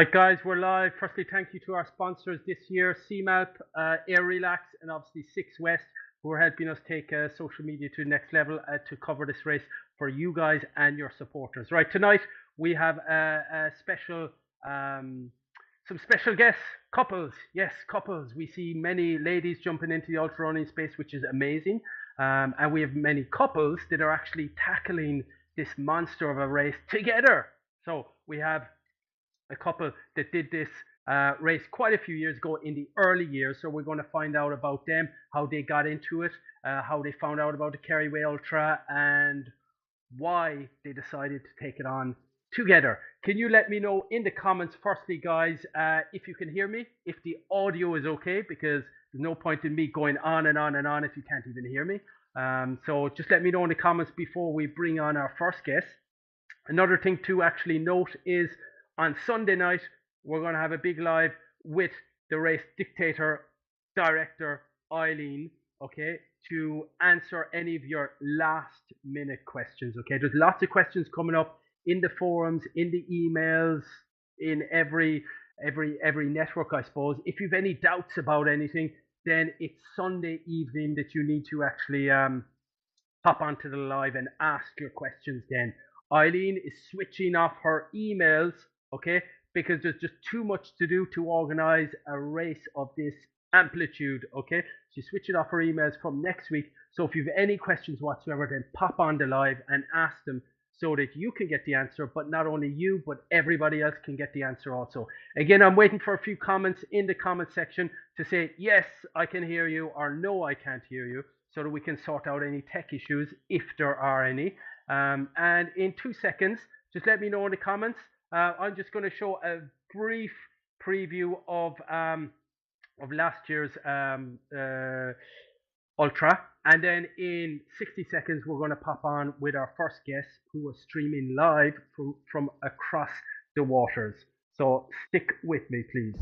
Right, guys, we're live. Firstly, thank you to our sponsors this year, CIMALP, Air Relax, and obviously 6 West, who are helping us take social media to the next level to cover this race for you guys and your supporters. Right, tonight we have a special, some special guests, couples. Yes, couples. We see many ladies jumping into the ultra running space, which is amazing. And we have many couples that are actually tackling this monster of a race together. So we have a couple that did this race quite a few years ago in the early years. So we're going to find out about them, how they got into it, how they found out about the KERRY Ultra, and why they decided to take it on together. Can you let me know in the comments, firstly, guys, if you can hear me, if the audio is okay, because there's no point in me going on and on and on if you can't even hear me. So just let me know in the comments before we bring on our first guest. Another thing to actually note is on Sunday night, we're going to have a big live with the race dictator, director, Eileen, okay, to answer any of your last minute questions, okay? There's lots of questions coming up in the forums, in the emails, in every network, I suppose. If you've any doubts about anything, then it's Sunday evening that you need to actually pop onto the live and ask your questions then. Eileen is switching off her emails, okay, because there's just too much to do to organize a race of this amplitude, okay? She's switching off her emails from next week. So if you have any questions whatsoever, then pop on the live and ask them so that you can get the answer, but not only you, but everybody else can get the answer also. Again, I'm waiting for a few comments in the comment section to say, yes, I can hear you, or no, I can't hear you, so that we can sort out any tech issues if there are any. And in 2 seconds, just let me know in the comments. I'm just going to show a brief preview of last year's Ultra. And then in 60 seconds, we're going to pop on with our first guest who was streaming live from across the waters. So stick with me, please.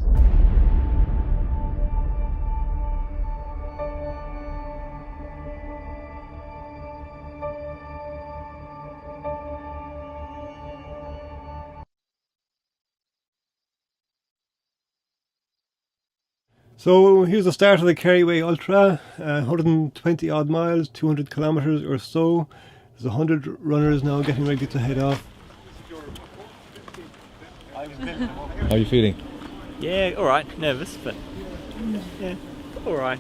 So here's the start of the KERRY Ultra, 120 odd miles, 200 kilometers or so. There's 100 runners now getting ready to head off. How are you feeling? Yeah, all right. Nervous, but yeah, all right.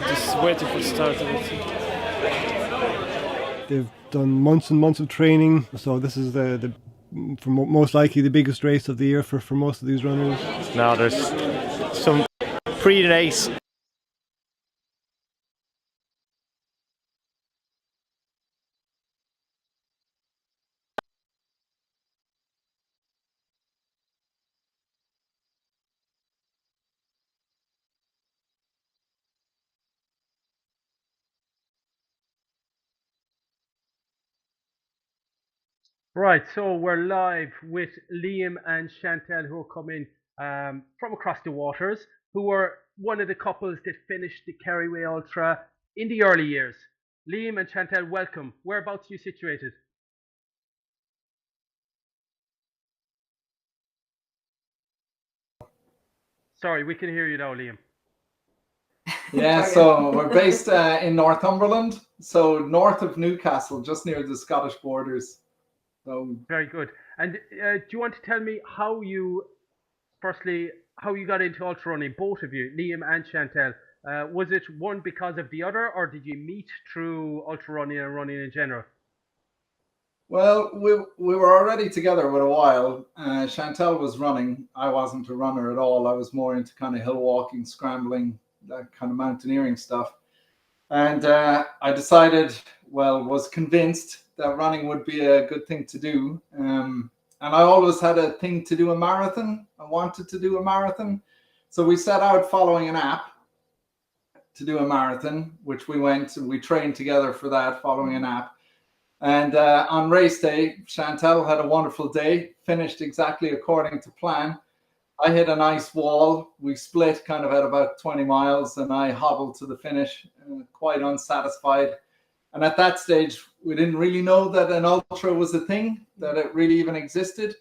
Just waiting for the start of it. They've done months and months of training, so this is the most likely the biggest race of the year for most of these runners. Now there's some pre-race. Right, so we're live with Liam and Chantelle, who are coming from across the waters, who were one of the couples that finished the KERRY Ultra in the early years. Liam and Chantelle, welcome. Whereabouts are you situated? Sorry, we can hear you now, Liam. Yeah, so we're based in Northumberland, so north of Newcastle, just near the Scottish borders. So very good. And do you want to tell me how you got into ultra running, both of you, Liam and Chantelle? Was it one because of the other, or did you meet through ultra running and running in general? Well, we were already together for a while. Chantelle was running. I wasn't a runner at all. I was more into kind of hill walking, scrambling, that kind of mountaineering stuff. And I decided, was convinced that running would be a good thing to do. And I always had a thing to do a marathon. I wanted to do a marathon. So we set out following an app to do a marathon, which we went and we trained together for that, following an app. And on race day, Chantelle had a wonderful day, finished exactly according to plan. I hit a nice wall. We split kind of at about 20 miles and I hobbled to the finish, quite unsatisfied. And at that stage, we didn't really know that an ultra was a thing, that it really even existed.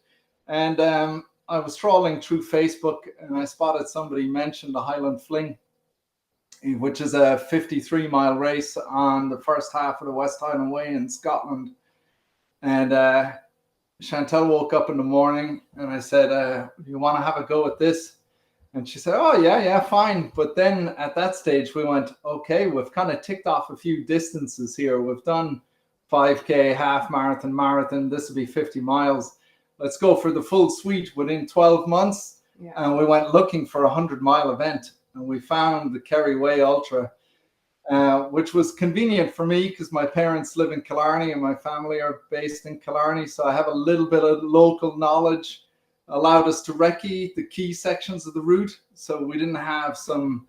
And I was trawling through Facebook and I spotted somebody mention the Highland Fling, which is a 53-mile race on the first half of the West Highland Way in Scotland. And Chantelle woke up in the morning and I said, do you want to have a go at this? And she said, oh, yeah, fine. But then at that stage, we went, okay, we've kind of ticked off a few distances here. We've done 5K, half marathon. This will be 50 miles. Let's go for the full suite within 12 months. Yeah. And we went looking for a 100-mile event. And we found the KERRY Way Ultra, which was convenient for me because my parents live in Killarney and my family are based in Killarney. So I have a little bit of local knowledge, allowed us to recce the key sections of the route. So we didn't have some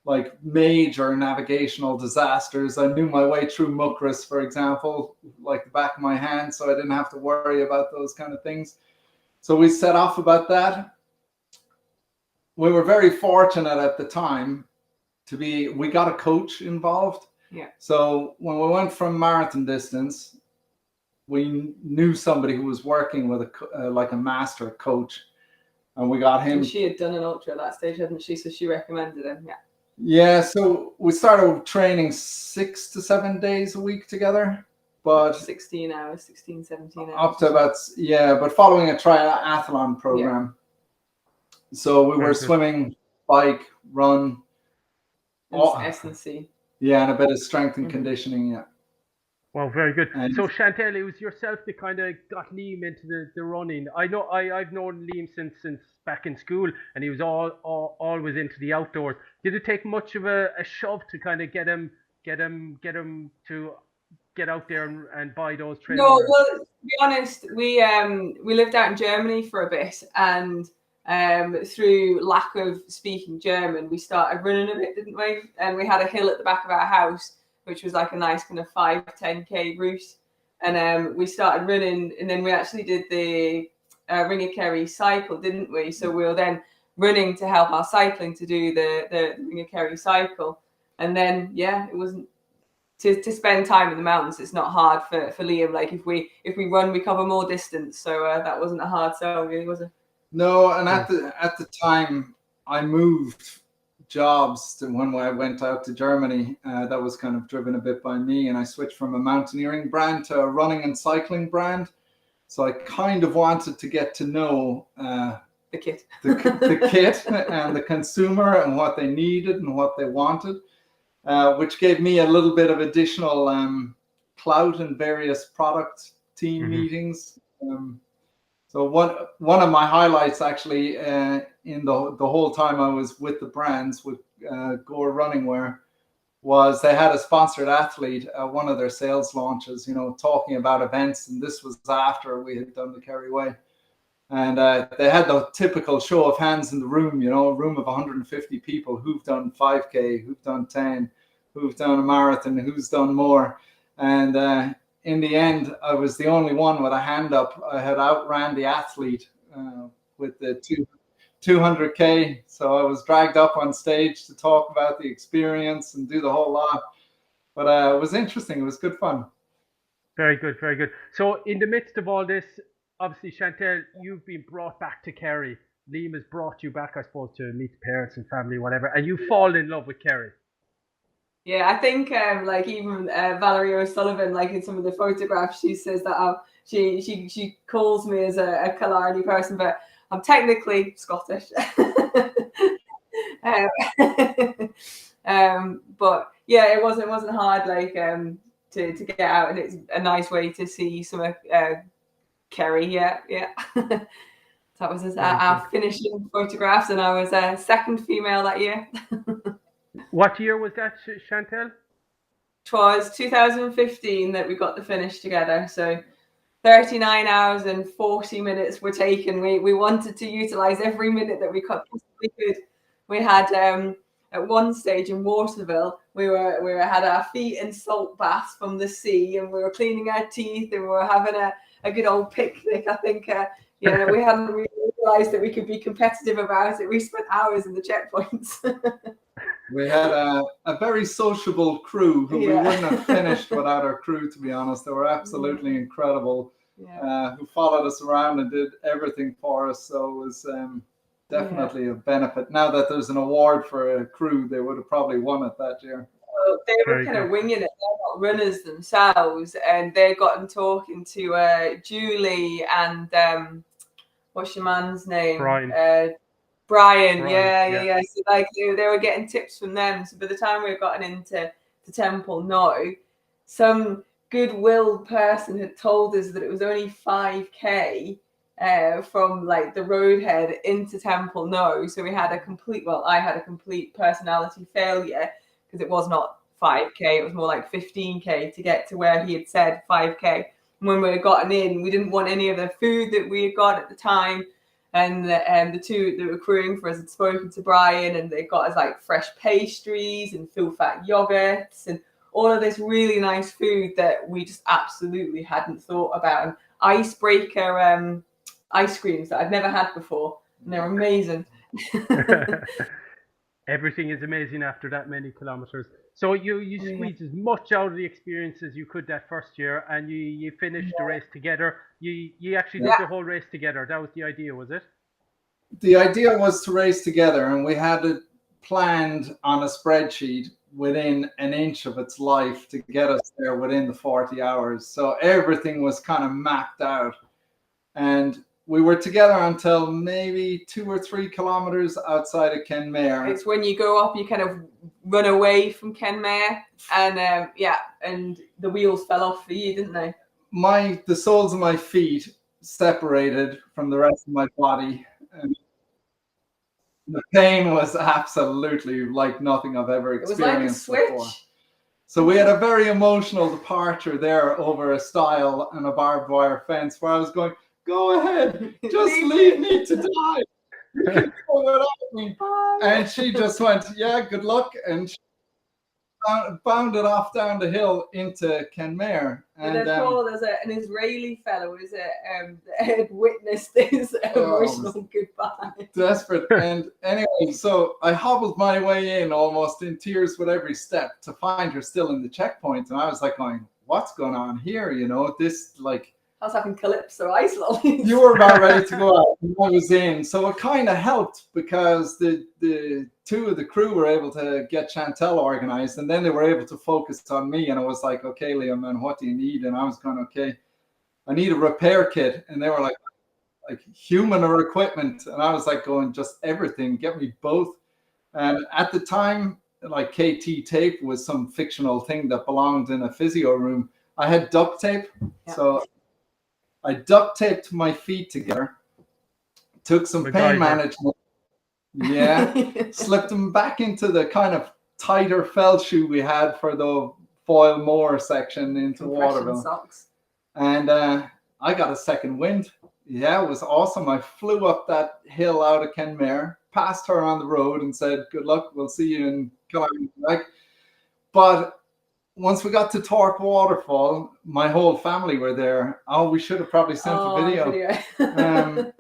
like major navigational disasters. I knew my way through Muckross, for example, like the back of my hand. So I didn't have to worry about those kind of things. So we set off about that. We were very fortunate at the time we got a coach involved. Yeah. So when we went from marathon distance, we knew somebody who was working with a master coach, and we got him. And she had done an ultra at that stage, hadn't she? So she recommended him. Yeah. Yeah. So we started training 6 to 7 days a week together, but 16 hours, 16, 17 hours. Up to about, yeah, but following a triathlon program. Yeah. So we were swimming, bike, run. S&C. Yeah, and a bit of strength and conditioning, yeah. Well, very good. So Chantelle, it was yourself that kind of got Liam into the running. I know I've known Liam since back in school, and he was always into the outdoors. Did it take much of a shove to kind of get him to get out there and buy those trails? No, well, to be honest, we lived out in Germany for a bit, and through lack of speaking German, we started running a bit, didn't we? And we had a hill at the back of our house, which was like a nice kind of 5-10K route. And we started running, and then we actually did the Ring of Kerry cycle, didn't we? So we were then running to help our cycling to do the Ring of Kerry cycle. And then, yeah, it wasn't to spend time in the mountains. It's not hard for Liam. Like if we run, we cover more distance. So that wasn't a hard sell, really, was it? No, and at the time, I moved jobs to when I went out to Germany. That was kind of driven a bit by me, and I switched from a mountaineering brand to a running and cycling brand. So I kind of wanted to get to know the kit, the kit, and the consumer, and what they needed and what they wanted, which gave me a little bit of additional clout in various product team meetings. So one of my highlights actually in the whole time I was with the brands with Gore Running Wear was they had a sponsored athlete at one of their sales launches, talking about events, and this was after we had done the KERRY Way. And they had the typical show of hands in the room, a room of 150 people who've done 5K, who've done 10, who've done a marathon, who's done more. And in the end, I was the only one with a hand up. I had outran the athlete with the 200K. So I was dragged up on stage to talk about the experience and do the whole lot. But it was interesting. It was good fun. Very good, very good. So in the midst of all this, obviously, Chantelle, you've been brought back to KERRY. Liam has brought you back, I suppose, to meet the parents and family, whatever. And you fall in love with KERRY. Yeah, I think like even Valerie O'Sullivan, like in some of the photographs, she says that she calls me as a Killarney person, but I'm technically Scottish. But yeah, it wasn't hard like to get out, and it's a nice way to see some KERRY. Yeah. That was our finishing photographs, and I was second female that year. What year was that, Chantelle? It was 2015 that we got the finish together. So 39 hours and 40 minutes were taken. We wanted to utilize every minute that we possibly could. We had at one stage in Waterville, we had our feet in salt baths from the sea, and we were cleaning our teeth, and we were having a good old picnic. I think we hadn't really realized that we could be competitive about it. We spent hours in the checkpoints. We had a very sociable crew who we wouldn't have finished without our crew, to be honest. They were absolutely incredible. who followed us around and did everything for us. So it was definitely a benefit. Now that there's an award for a crew, they would have probably won it that year. Well, they were kind of winging it. They're not runners themselves, and they got them talking to Julie and what's your man's name? Brian. Yeah. So like they were getting tips from them. So by the time we had gotten into Temple No, some good-willed person had told us that it was only 5k from like the roadhead into Temple No. So we had I had a complete personality failure because it was not 5k, it was more like 15k to get to where he had said 5k. And when we had gotten in, we didn't want any of the food that we had got at the time. And the two that were crewing for us had spoken to Brian, and they got us like fresh pastries and full-fat yogurts and all of this really nice food that we just absolutely hadn't thought about. And icebreaker ice creams that I'd never had before, and they're amazing. Everything is amazing after that many kilometers. So you squeezed as much out of the experience as you could that first year, and you finished the race together. You actually did the whole race together. That was the idea, was it? The idea was to race together, and we had it planned on a spreadsheet within an inch of its life to get us there within the 40 hours. So everything was kind of mapped out, and we were together until maybe 2 or 3 kilometers outside of Kenmare. It's when you go up, you kind of run away from Kenmare, and and the wheels fell off for you, didn't they? The soles of my feet separated from the rest of my body, and the pain was absolutely like nothing I've ever experienced before. So we had a very emotional departure there over a stile and a barbed wire fence where I was going, go ahead, just leave me to die. You can go without me. And she just went, yeah, good luck. And she bounded off down the hill into Kenmare. And then Paul, there's an Israeli fellow, is it, that had witnessed this emotional goodbye. Desperate. And anyway, so I hobbled my way in almost in tears with every step to find her still in the checkpoint. And I was like going, what's going on here? You know, this like, I was having calypso ice lollies. You were about ready to go out, and I was in. So it kind of helped because the two of the crew were able to get Chantelle organized, and then they were able to focus on me. And I was like, okay, Liam, man, what do you need? And I was going, okay, I need a repair kit. And they were like human or equipment. And I was like going, just everything, get me both. And at the time, like KT tape was some fictional thing that belonged in a physio room. I had duct tape. Yeah. So I duct taped my feet together, took some pain management, slipped them back into the kind of tighter felt shoe we had for the Foyle Moor section into Waterville. Socks. And I got a second wind. Yeah, it was awesome. I flew up that hill out of Kenmare, passed her on the road and said, good luck, we'll see you in Killarney. But once we got to Torque Waterfall, my whole family were there. Oh, we should have probably sent a video.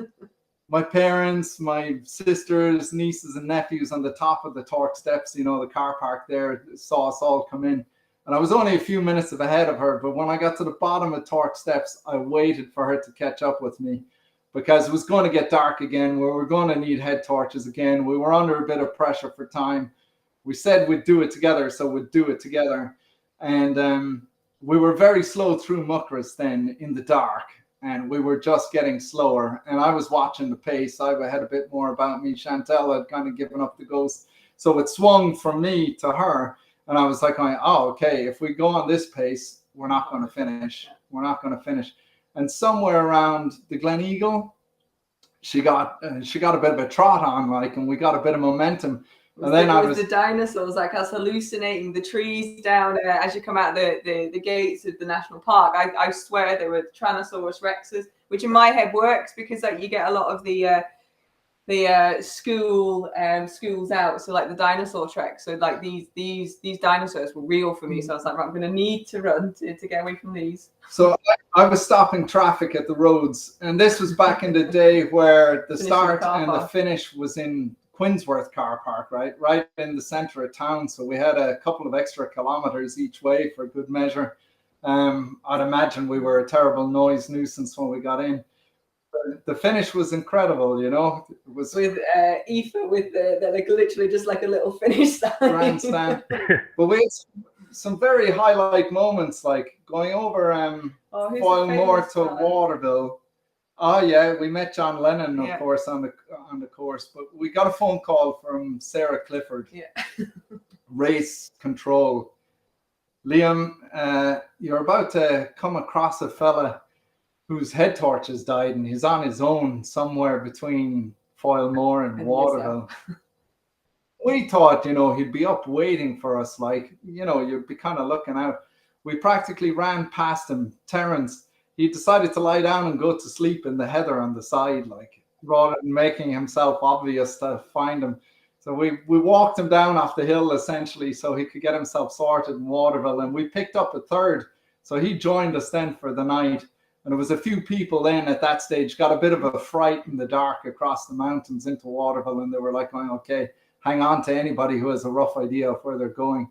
My parents, my sisters, nieces and nephews on the top of the Torque steps, you know, the car park there, saw us all come in. And I was only a few minutes ahead of her, but when I got to the bottom of Torque steps, I waited for her to catch up with me because it was going to get dark again. We were going to need head torches again. We were under a bit of pressure for time. We said we'd do it together, so we'd do it together. And we were very slow through Muckras then in the dark, and we were just getting slower. And I was watching the pace. I had a bit more about me. Chantelle had kind of given up the ghost. So it swung from me to her. And I was like, oh, okay, if we go on this pace, we're not going to finish. We're not going to finish. And somewhere around the Glen Eagle, she got a bit of a trot on, like, and we got a bit of momentum. And then I was the dinosaurs, like I was hallucinating the trees down as you come out the gates of the national park. I swear they were Tyrannosaurus rexes, which in my head works because like you get a lot of the schools out, so like the dinosaur trek. So like these dinosaurs were real for me. So I was like, right, I'm going to need to run to get away from these. So I was stopping traffic at the roads, and this was back in the day where the start and the finish was in Quinsworth car park, right in the center of town. So we had a couple of extra kilometers each way for good measure. I'd imagine we were a terrible noise nuisance when we got in. But the finish was incredible, you know. It was with Aoife with the like literally just like a little finish sign. grandstand. But we had some very highlight moments, like going over Foilmore to Waterville. Oh yeah, we met John Lennon, of course, on the course. But we got a phone call from Sarah Clifford. Yeah. Race control. Liam, you're about to come across a fella whose head torch has died, and he's on his own somewhere between Foilmore and Waterville. We thought, you know, he'd be up waiting for us, like, you know, you'd be kind of looking out. We practically ran past him. Terence, he decided to lie down and go to sleep in the heather on the side, like, rather than making himself obvious to find him. So we walked him down off the hill, essentially, so he could get himself sorted in Waterville, and we picked up a third. So he joined us then for the night. And there was a few people then at that stage, got a bit of a fright in the dark across the mountains into Waterville, and they were like going, okay, hang on to anybody who has a rough idea of where they're going.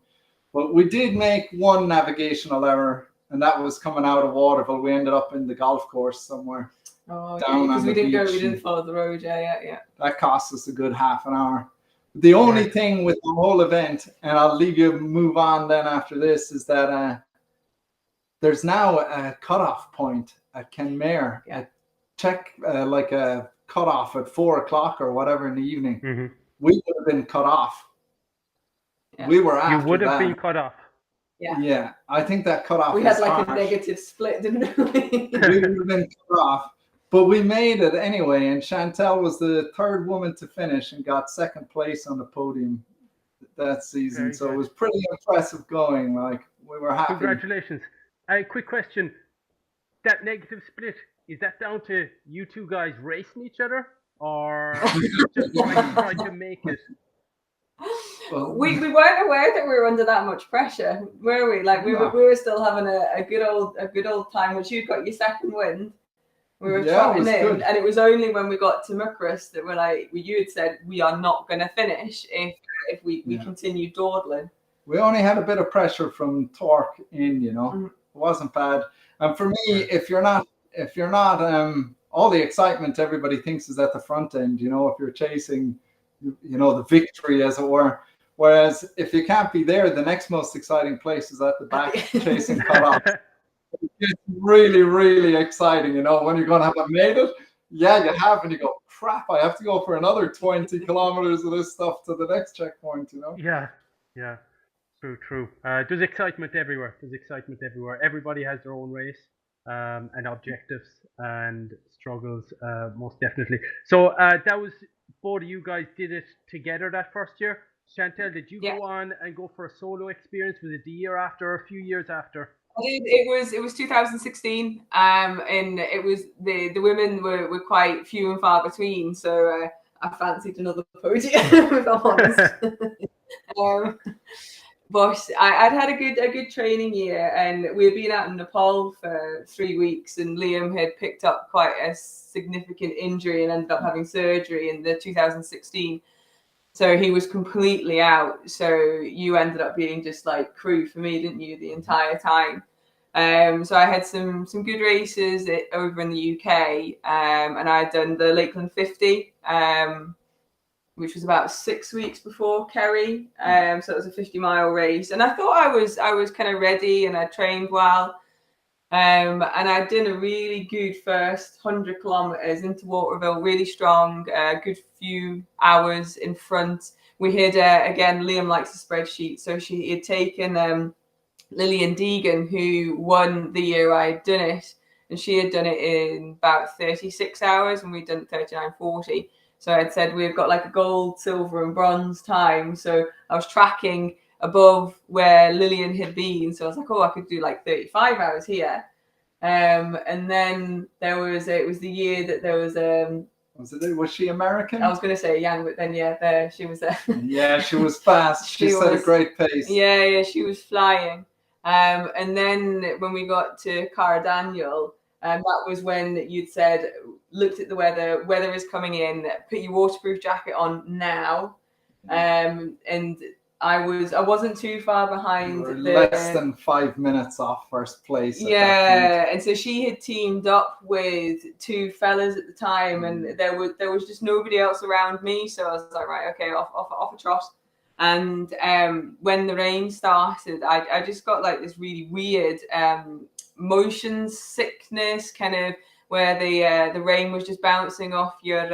But we did make one navigational error, and that was coming out of Waterville. We ended up in the golf course somewhere. Oh, down because we didn't follow the road. Yeah. That cost us a good half an hour. The only thing with the whole event, and I'll leave you move on then after this, is that there's now a cutoff point at Kenmare. Check like a cutoff at 4:00 or whatever in the evening. Mm-hmm. We would have been cut off. Yeah. We were after You would have been cut off. Yeah. I think that cutoff. We had like a negative split, didn't we? We would have been cut off. But we made it anyway, and Chantelle was the third woman to finish and got second place on the podium that season. So it was pretty impressive going. Like, we were happy. Congratulations. Quick question. That negative split, is that down to you two guys racing each other, or just trying to make it? Well, we weren't aware that we were under that much pressure, were we? Like we were still having a good old time. Once you got your second win, we were trotting in, and it was only when we got to Muckress that you had said we are not going to finish if we continue dawdling. We only had a bit of pressure from torque in, you know. Mm-hmm. It wasn't bad. And for me, if you're not all the excitement everybody thinks is at the front end, you know, if you're chasing, you know, the victory as it were. Whereas if you can't be there, the next most exciting place is at the back chasing cutoffs. It's really, really exciting, you know, when you're going to have made it. Yeah, you have, and you go, crap, I have to go for another 20 kilometers of this stuff to the next checkpoint, you know? Yeah. True. There's excitement everywhere. Everybody has their own race and objectives and struggles, most definitely. So that was, both of you guys did it together that first year. Chantelle, did you go on and go for a solo experience? Was it the year after or a few years after? It was 2016, and it was the women were quite few and far between, so I fancied another podium, if I'm honest. But I'd had a good training year, and we had been out in Nepal for 3 weeks, and Liam had picked up quite a significant injury and ended up having surgery in the 2016. So he was completely out. So you ended up being just like crew for me, didn't you, the entire time? So I had some good races over in the UK, and I had done the Lakeland 50, which was about 6 weeks before KERRY. So it was a 50-mile race, and I thought I was kind of ready, and I trained well. And I did a really good first 100 kilometers into Waterville, really strong, good few hours in front. We had, again, Liam likes a spreadsheet. So she had taken Lillian Deegan, who won the year I had done it. And she had done it in about 36 hours, and we'd done 39:40. So I'd said we've got like a gold, silver, and bronze time. So I was tracking above where Lillian had been. So I was like, I could do like 35 hours here. And then it was the year that there was was she American? I was going to say young, but then she was there. Yeah, she was fast. She set a great pace. Yeah, she was flying. And then when we got to Cara Daniel, that was when you'd said, looked at the weather is coming in, put your waterproof jacket on now. And I wasn't too far behind. You were less than 5 minutes off first place. Yeah, and so she had teamed up with two fellas at the time, and there was just nobody else around me. So I was like, right, okay, off a trot. And when the rain started, I just got like this really weird motion sickness, kind of where the rain was just bouncing off your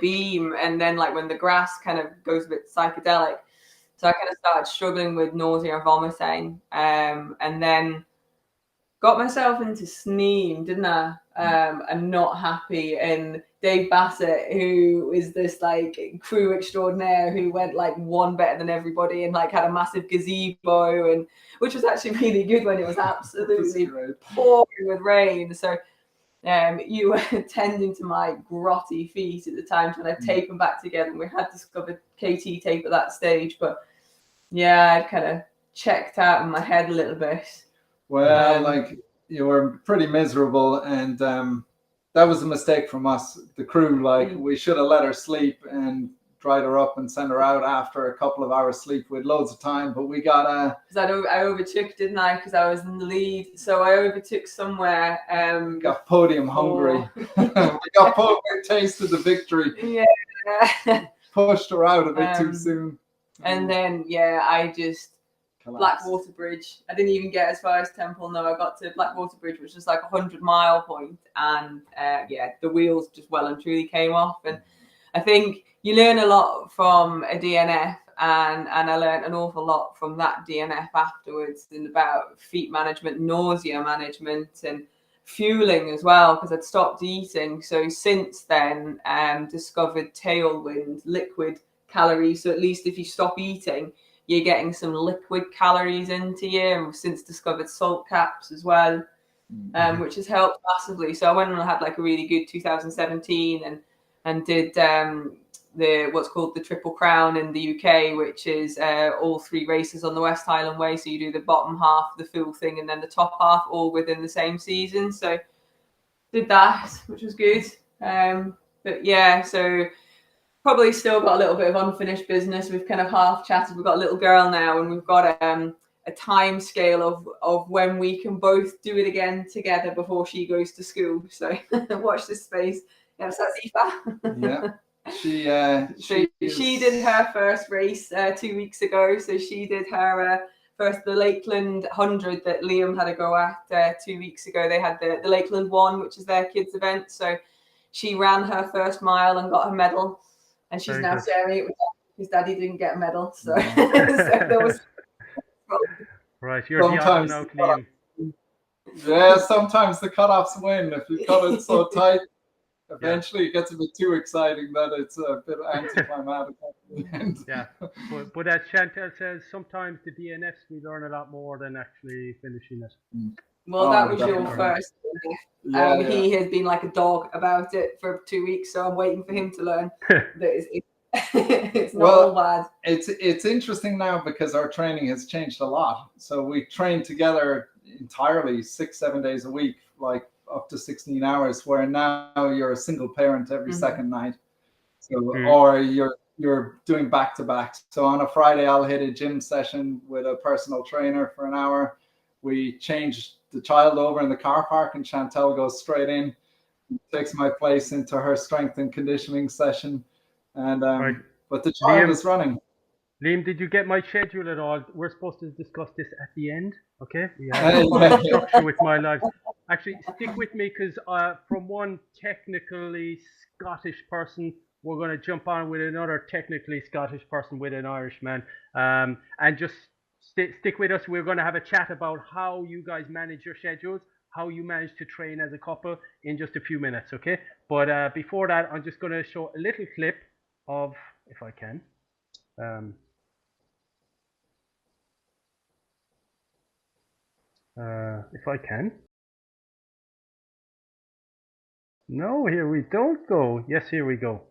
beam, and then like when the grass kind of goes a bit psychedelic. So I kind of started struggling with nausea and vomiting, and then got myself into Sneem, didn't I? And not happy. And Dave Bassett, who is this like crew extraordinaire who went like one better than everybody and like had a massive gazebo, and which was actually really good when it was absolutely pouring with rain. So you were tending to my grotty feet at the time, trying to tape them back together. And we had discovered KT tape at that stage, but yeah, I'd kind of checked out in my head a little bit. Well, like you were pretty miserable, and that was a mistake from us, the crew. Like we should have let her sleep and dried her up and sent her out after a couple of hours sleep with loads of time. But we got because I overtook, didn't I? Because I was in the lead, so I overtook somewhere. Got podium hungry. We got podium, tasted the victory. Yeah, pushed her out a bit too soon. And then I just Blackwater Bridge. I didn't even get as far as Temple. No, I got to Blackwater Bridge, which was like 100-mile point, and the wheels just well and truly came off. And I think you learn a lot from a DNF, and I learned an awful lot from that DNF afterwards, and about feet management, nausea management, and fueling as well, because I'd stopped eating. So since then, discovered Tailwind liquid calories. So at least if you stop eating, you're getting some liquid calories into you. And we've since discovered salt caps as well, which has helped massively. So I went and had like a really good 2017 and did the what's called the Triple Crown in the UK, which is all 3 races on the West Highland Way. So you do the bottom half, the full thing, and then the top half, all within the same season. So did that, which was good. But yeah, so probably still got a little bit of unfinished business. We've kind of half chatted. We've got a little girl now, and we've got a time scale of when we can both do it again together before she goes to school. So watch this space. Yeah, so that's Aoife. Yeah. She did her first race 2 weeks ago. So she did her first, the Lakeland 100 that Liam had a go at 2 weeks ago. They had the Lakeland 1, which is their kids event. So she ran her first mile and got her medal. And she's now sharing it with his daddy didn't get a medal. So, so there was right, you're the odd one out, Liam. Yeah, sometimes the cutoffs win. If you cut it so tight, eventually it gets a bit too exciting that it's a bit anticlimactic at the end. Yeah, but as Chantelle says, sometimes the DNFs we learn a lot more than actually finishing it. Well, that was your first. He has been like a dog about it for 2 weeks, so I'm waiting for him to learn that it's not all bad. It's interesting now because our training has changed a lot. So we train together entirely 6-7 days a week, like up to 16 hours, where now you're a single parent every second night. So or you're doing back-to-back. So on a Friday, I'll hit a gym session with a personal trainer for an hour. We change the child over in the car park, and Chantelle goes straight in, takes my place into her strength and conditioning session. And but the child is running. Liam, did you get my schedule at all? We're supposed to discuss this at the end, okay? Yeah, structure with my life. Actually, stick with me, because from one technically Scottish person, we're going to jump on with another technically Scottish person with an Irishman, and just stick with us. We're going to have a chat about how you guys manage your schedules, how you manage to train as a couple in just a few minutes, okay? But before that, I'm just going to show a little clip of, if I can. If I can. No, here we don't go. Yes, here we go.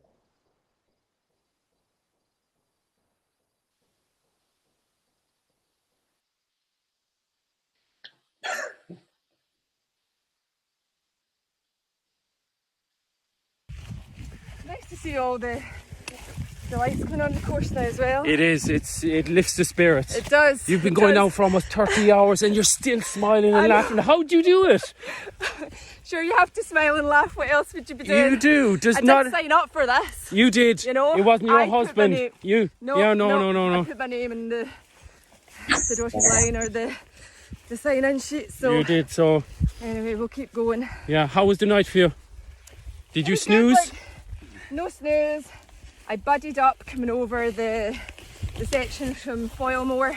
Nice to see all the The light's coming on the course now as well. It is. It lifts the spirits. It does. You've been going now for almost 30 hours and you're still smiling and laughing. How'd you do it? Sure, you have to smile and laugh. What else would you be doing? You do. I did sign up for this. You did. You know, it wasn't your I husband. You. No, yeah, no. I put my name in the dotted line or the sign-in sheet. So you did. So anyway, we'll keep going. Yeah. How was the night for you? Did you snooze? Good, no snooze. I buddied up coming over the section from Foilmore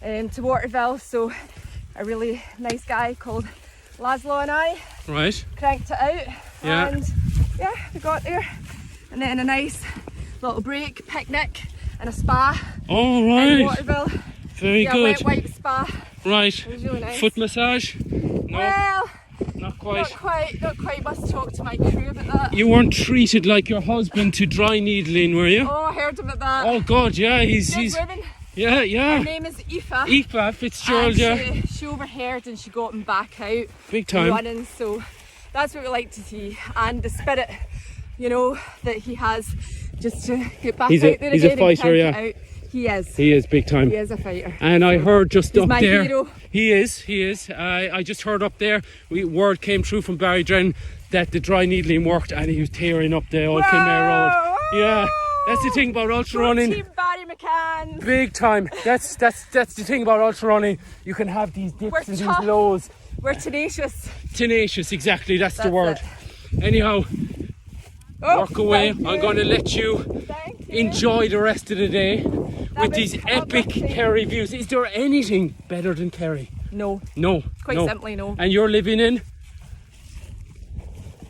to Waterville. So a really nice guy called Laszlo and I cranked it out. Yeah. And yeah, we got there. And then a nice little break, picnic and a spa. Oh, right. In Waterville. Very good. Wet wipe spa. Right. It was really nice. Foot massage? No. Well, not quite. Not quite. Must talk to my crew about that. You weren't treated like your husband to dry needling, were you? Oh, I heard about that. Oh God, yeah, he's women. Yeah. Her name is Aoife. Aoife Fitzgerald, and she overheard and she got him back out. Big time. Running, so that's what we like to see. And the spirit, you know, that he has just to get back out there again. He's a fighter, yeah. Out. He is. He is big time. He is a fighter. And I heard just He's up my there. Hero. He is. I just heard up there. Word came through from Barrydren that the dry needling worked, and he was tearing up the old Kinmare Road. Yeah, that's the thing about ultra running. Team Barry McCann. Big time. That's the thing about ultra running. You can have these dips and these lows. We're tenacious. Tenacious, exactly. That's the word. Anyhow. Work away. I'm going to let you enjoy the rest of the day with these epic Kerry views. Is there anything better than Kerry? No. Quite simply no. And you're living in?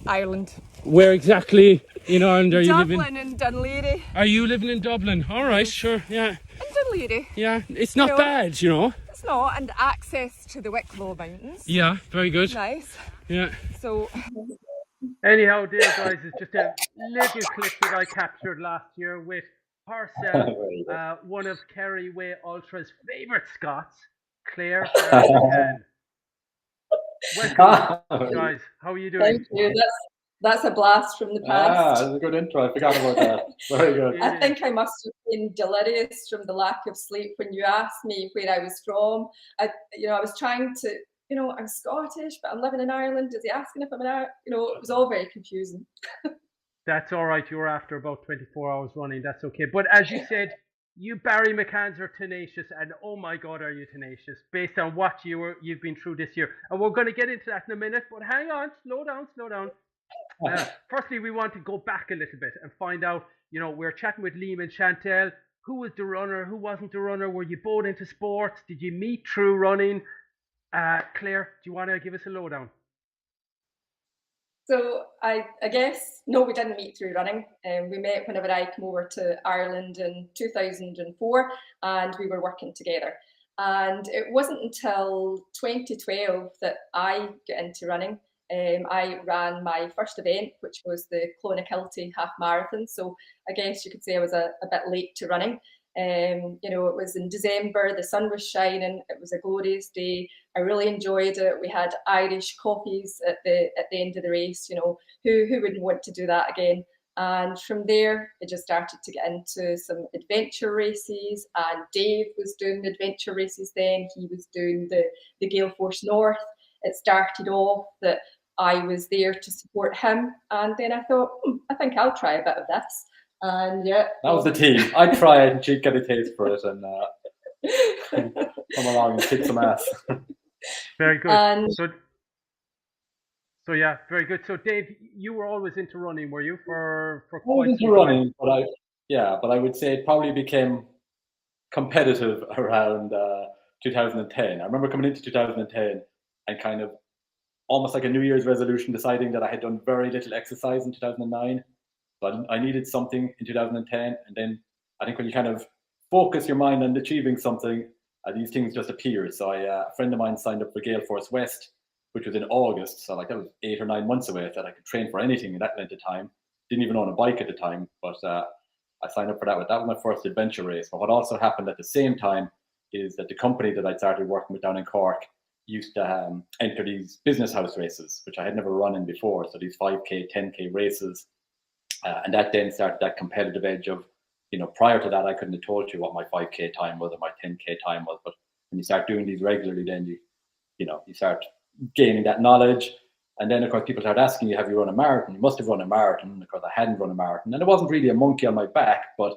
Ireland. Where exactly in Ireland are you living? Dublin and Dunleary. Are you living in Dublin? All right, sure, yeah. In Dunleary. Yeah, it's not bad, you know. It's not, and access to the Wicklow Mountains. Yeah, very good. Nice. Yeah. So... Anyhow, there guys, it's just a little clip that I captured last year with herself, one of Kerry Way Ultra's favourite Scots, Claire McCann. Welcome, guys. How are you doing? Thank you. That's a blast from the past. That's a good intro. I forgot about that. Very good. I think I must have been delirious from the lack of sleep when you asked me where I was from. I was trying to. I'm Scottish, but I'm living in Ireland. Is he asking if I'm in Ireland? It was all very confusing. That's all right. You were after about 24 hours running. That's okay. But as you said, you Barry McCanns are tenacious, and oh my God, are you tenacious based on what you've been through this year. And we're going to get into that in a minute, but hang on, slow down. Firstly, we want to go back a little bit and find out, we're chatting with Liam and Chantelle. Who was the runner? Who wasn't the runner? Were you both into sports? Did you meet through running? Claire, do you want to give us a lowdown? So I guess, no, we didn't meet through running. We met whenever I came over to Ireland in 2004 and we were working together. And it wasn't until 2012 that I got into running. I ran my first event, which was the Clonakilty half marathon. So I guess you could say I was a bit late to running. It was in December, the sun was shining, it was a glorious day. I really enjoyed it. We had Irish coffees at the end of the race. Who wouldn't want to do that again? And from there, it just started to get into some adventure races, and Dave was doing the adventure races then. He was doing the Gale Force North. It started off that I was there to support him, and then I thought, I think I'll try a bit of this. And yeah, that was the team. I'd try it and she'd get a taste for it and come along and kick some ass. Very good. So yeah, very good. So Dave, you were always into running, were you? For quite into running, but I would say it probably became competitive around 2010. I remember coming into 2010 and kind of almost like a New Year's resolution, deciding that I had done very little exercise in 2009. But I needed something in 2010, and then I think when you kind of focus your mind on achieving something, these things just appear. So a friend of mine signed up for Gale Force West, which was in August. So that was 8 or 9 months away. I thought I could train for anything in that length of time. Didn't even own a bike at the time, but I signed up for that. That was my first adventure race. But what also happened at the same time is that the company that I started working with down in Cork used to enter these business house races, which I had never run in before. So these 5K, 10K races. And that then started that competitive edge of prior to that, I couldn't have told you what my 5K time was or my 10K time was. But when you start doing these regularly, then you start gaining that knowledge. And then, of course, people start asking you, have you run a marathon? You must have run a marathon. And of course, I hadn't run a marathon. And it wasn't really a monkey on my back, but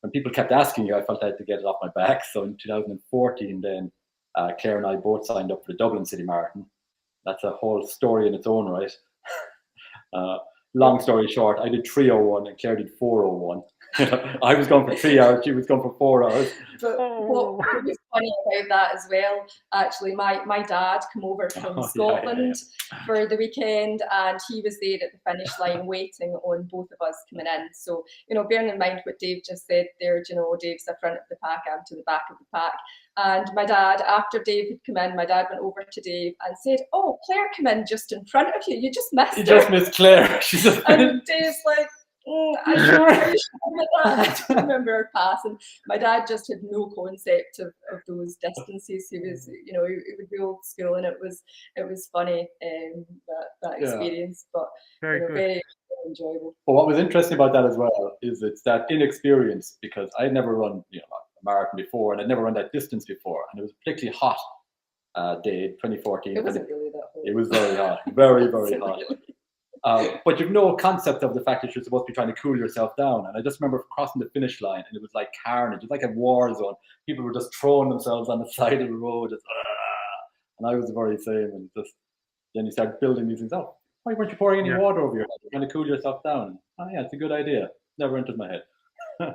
when people kept asking you, I felt I had to get it off my back. So in 2014, then Claire and I both signed up for the Dublin City Marathon. That's a whole story in its own right. Long story short, I did 3:01 and Claire did 4:01. I was going for 3 hours, she was going for 4 hours. But what was funny about that as well, actually, my dad came over from Scotland for the weekend, and he was there at the finish line waiting on both of us coming in. So, bearing in mind what Dave just said there, Dave's the front of the pack, I'm to the back of the pack. And my dad, after Dave had come in, my dad went over to Dave and said, "Oh, Claire came in just in front of you. You just missed her." You just missed Claire. And Dave's like, I'm sure my dad. I don't remember her passing. My dad just had no concept of those distances. He was, he would be old school, and it was funny that experience, but very enjoyable. But what was interesting about that as well is it's that inexperience, because I'd never run a marathon before, and I'd never run that distance before, and it was a particularly hot day, 2014. It wasn't really that hot. It was very hot, very, very hot. But you've no concept of the fact that you're supposed to be trying to cool yourself down. And I just remember crossing the finish line, and it was like carnage. It was like a war zone. People were just throwing themselves on the side of the road, and I was the very same. And then you start building these things up. Why weren't you pouring any water over your head? You're trying to cool yourself down. Oh yeah, it's a good idea. Never entered my head.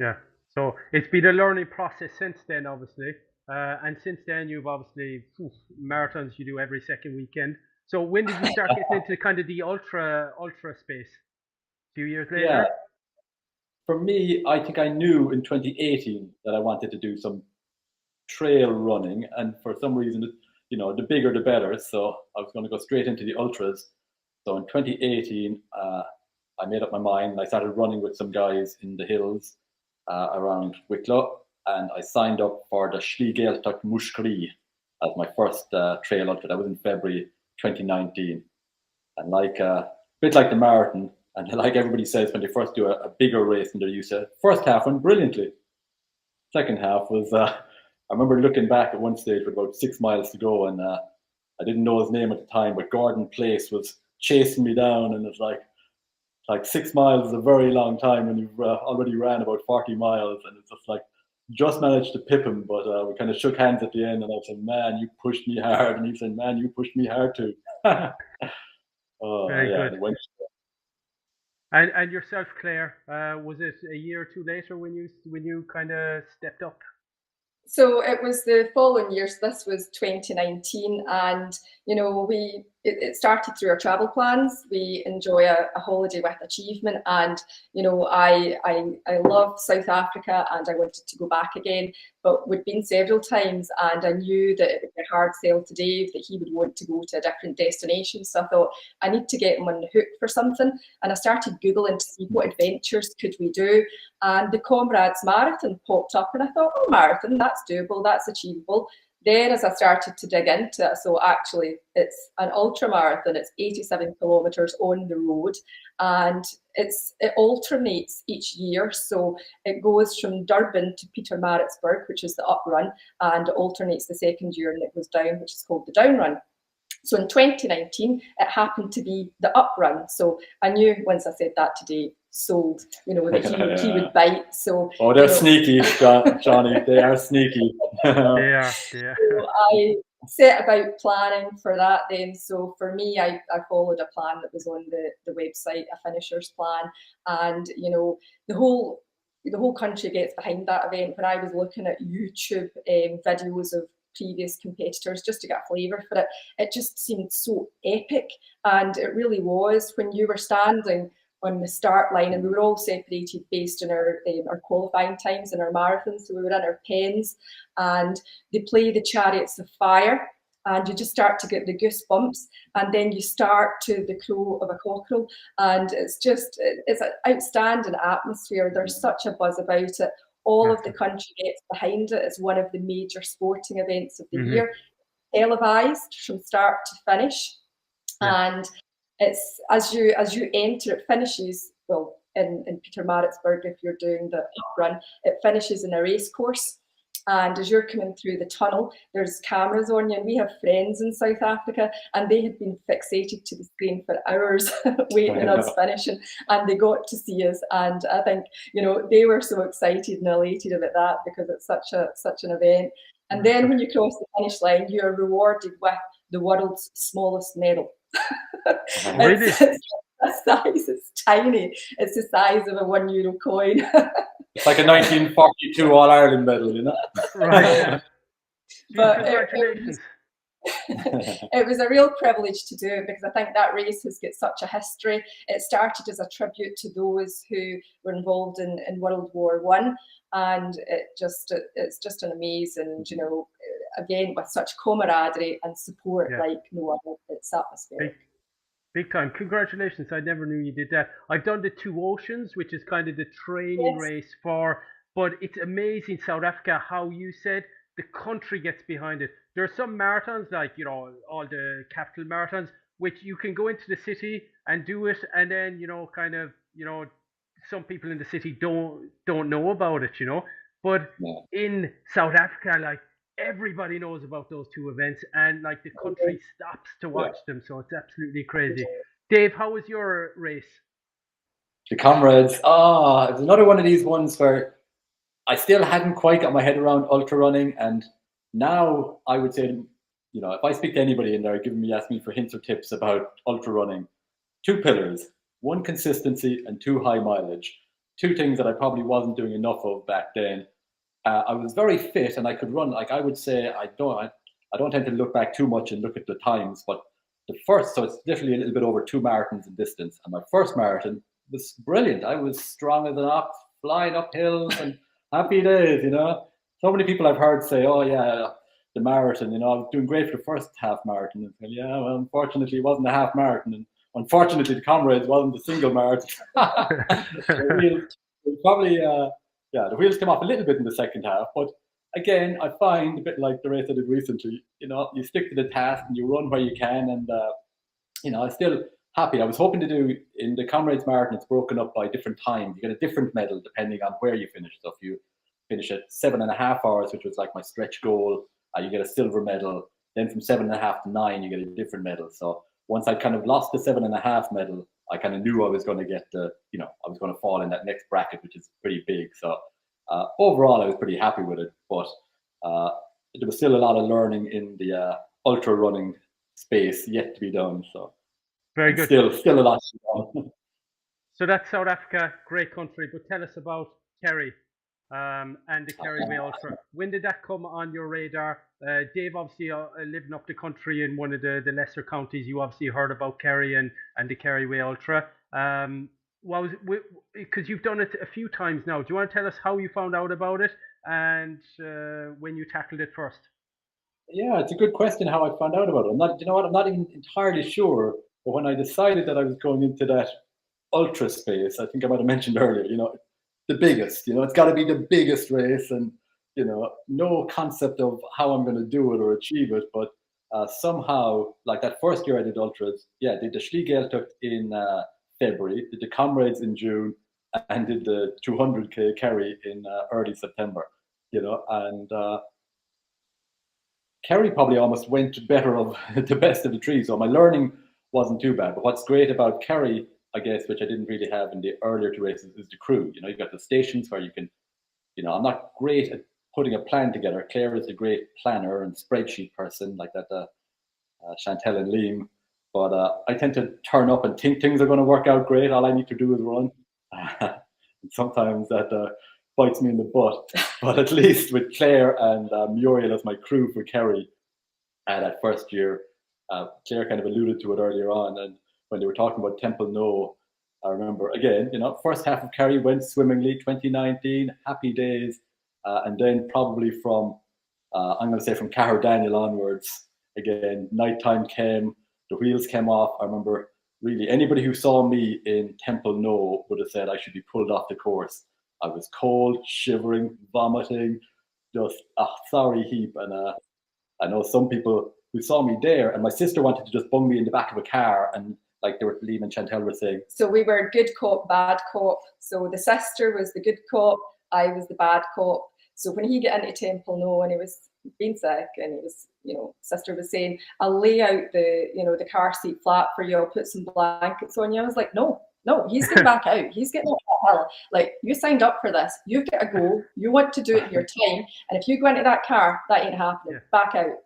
Yeah. So it's been a learning process since then, obviously. And since then, you've obviously marathons you do every second weekend. So when did you start getting into kind of the ultra space? A few years later? Yeah. For me, I think I knew in 2018 that I wanted to do some trail running, and for some reason, the bigger the better. So I was going to go straight into the ultras. So in 2018, I made up my mind, and I started running with some guys in the hills around Wicklow, and I signed up for the Slígealtach Mushkri as my first trail ultra. That was in February 2019. And a bit like the marathon, and like everybody says when they first do a bigger race than they're used to, first half went brilliantly. Second half was, I remember looking back at one stage with about 6 miles to go, and I didn't know his name at the time, but Gordon Place was chasing me down, and it's like 6 miles is a very long time when you've already ran about 40 miles, and it's just managed to pip him, but we kind of shook hands at the end, and I said, "Man, you pushed me hard," and he said, "Man, you pushed me hard too." Very good. And yourself, Claire, was it a year or two later when you kind of stepped up? So it was the following year. So this was 2019, and it started through our travel plans. We enjoy a holiday with achievement, and I love South Africa, and I wanted to go back again. But we'd been several times, and I knew that it would be a hard sell to Dave that he would want to go to a different destination. So I thought I need to get him on the hook for something, and I started Googling to see what adventures could we do. And the Comrades Marathon popped up, and I thought, oh, marathon, that's doable, that's achievable. Then as I started to dig into it, so actually it's an ultra marathon, it's 87 kilometres on the road, and it alternates each year. So it goes from Durban to Pietermaritzburg, which is the up run, and it alternates the second year, and it goes down, which is called the down run. So in 2019, it happened to be the up run. So I knew once I said that to Dave, sold, that he would bite. So they're sneaky, Johnny. They are sneaky. Yeah. So I set about planning for that then. So for me, I followed a plan that was on the website, a finisher's plan, and the whole country gets behind that event. When I was looking at YouTube videos of previous competitors just to get a flavour for it, it just seemed so epic, and it really was. When you were standing on the start line, and we were all separated based on our qualifying times and our marathons, so we were in our pens, and they play the Chariots of Fire, and you just start to get the goosebumps, and then you start to the crow of a cockerel, and it's an outstanding atmosphere. There's such a buzz about it. All of the country gets behind it. It's one of the major sporting events of the year, televised from start to finish, and it's as you enter, it finishes, well, in Peter Maritzburg, if you're doing the up run, it finishes in a race course. And as you're coming through the tunnel, there's cameras on you. And we have friends in South Africa, and they had been fixated to the screen for hours waiting on us finishing, and they got to see us. And I think, you know, they were so excited and elated about that, because it's such an event. And then when you cross the finish line, you are rewarded with the world's smallest medal. It's tiny. It's the size of a €1 coin. It's like a 1942 All-Ireland medal, you know? Right. But Congratulations. it was a real privilege to do it, because I think that race has got such a history. It started as a tribute to those who were involved in World War I, and it's just an amazing, you know, event with such camaraderie and support like no other. It's atmospheric. Big time. Congratulations. I never knew you did that. I've done the Two Oceans, which is kind of the training race but it's amazing, South Africa, how you said the country gets behind it. There are some marathons, like, you know, all the capital marathons, which you can go into the city and do it, and then, you know, kind of, you know, some people in the city don't know about it, you know. But in South Africa, like, everybody knows about those two events, and like the country stops to watch them, so it's absolutely crazy. Dave, how was your race? The Comrades. It's another one of these ones where I still hadn't quite got my head around ultra running, and now I would say, you know, if I speak to anybody in there ask me for hints or tips about ultra running, 2 pillars: 1, consistency, and 2, high mileage. 2 things that I probably wasn't doing enough of back then. I was very fit, and I could run. Like, I would say, I don't tend to look back too much and look at the times, but the first, so it's literally a little bit over 2 marathons in distance, and my first marathon was brilliant. I was strong as an ox, flying up hills, and happy days, you know. So many people I've heard say, oh yeah, the marathon, you know, I was doing great for the first half marathon. And yeah, well, unfortunately it wasn't a half marathon, and unfortunately the Comrades wasn't a single marathon. Probably the wheels came off a little bit in the second half, but again, I find, a bit like the race I did recently, you know, you stick to the task and you run where you can, and you know, I'm still happy. I was hoping to do, in the Comrades Marathon, it's broken up by different times. You get a different medal depending on where you finish. So if you finish at 7.5 hours, which was like my stretch goal, you get a silver medal. Then from 7.5 to 9, you get a different medal. So once I kind of lost the 7.5 medal, I kind of knew I was going to get the, you know, I was going to fall in that next bracket, which is pretty big. So overall, I was pretty happy with it. But there was still a lot of learning in the ultra running space yet to be done. So very good. Still a lot to be done. So that's South Africa, great country. But tell us about KERRY and the KERRY Way Ultra. When did that come on your radar? Dave, obviously living up the country in one of the lesser counties, you obviously heard about KERRY and the KERRY Way Ultra. Because you've done it a few times now. Do you want to tell us how you found out about it and when you tackled it first? Yeah, it's a good question how I found out about it. I'm not even entirely sure. But when I decided that I was going into that ultra space, I think I might have mentioned earlier, you know, the biggest, you know, it's got to be the biggest race, and, you know, no concept of how I'm going to do it or achieve it. But somehow, like that first year I did ultras, did the Schliegel in February, did the Comrades in June, and did the 200k KERRY in early September, you know, and KERRY probably almost went better of the best of the three. So my learning wasn't too bad. But what's great about KERRY, I guess, which I didn't really have in the earlier 2 races, is the crew. You know, you've got the stations where you can, you know, I'm not great at putting a plan together. Claire is a great planner and spreadsheet person, like that Chantelle and Liam. But I tend to turn up and think things are going to work out great. All I need to do is run. And sometimes that bites me in the butt. But at least with Claire and Muriel as my crew for KERRY that first year, Claire kind of alluded to it earlier on. And when they were talking about Temple No, I remember, again, you know, first half of KERRY went swimmingly, 2019, happy days. And then probably from, I'm going to say from Cahir Daniel onwards, again, nighttime came, the wheels came off. I remember really anybody who saw me in Temple No would have said I should be pulled off the course. I was cold, shivering, vomiting, just a sorry heap. And I know some people who saw me there, and my sister wanted to just bung me in the back of a car and like they were Liam and Chantelle were saying? So we were good cop, bad cop. So the sister was the good cop, I was the bad cop. So when he got into Temple No and he was being sick and he was, sister was saying, I'll lay out the car seat flat for you, I'll put some blankets on you. I was like, no, he's getting back out. He's getting out of hell. Like, you signed up for this. You've got to go. You want to do it in your time. And if you go into that car, that ain't happening. Back out.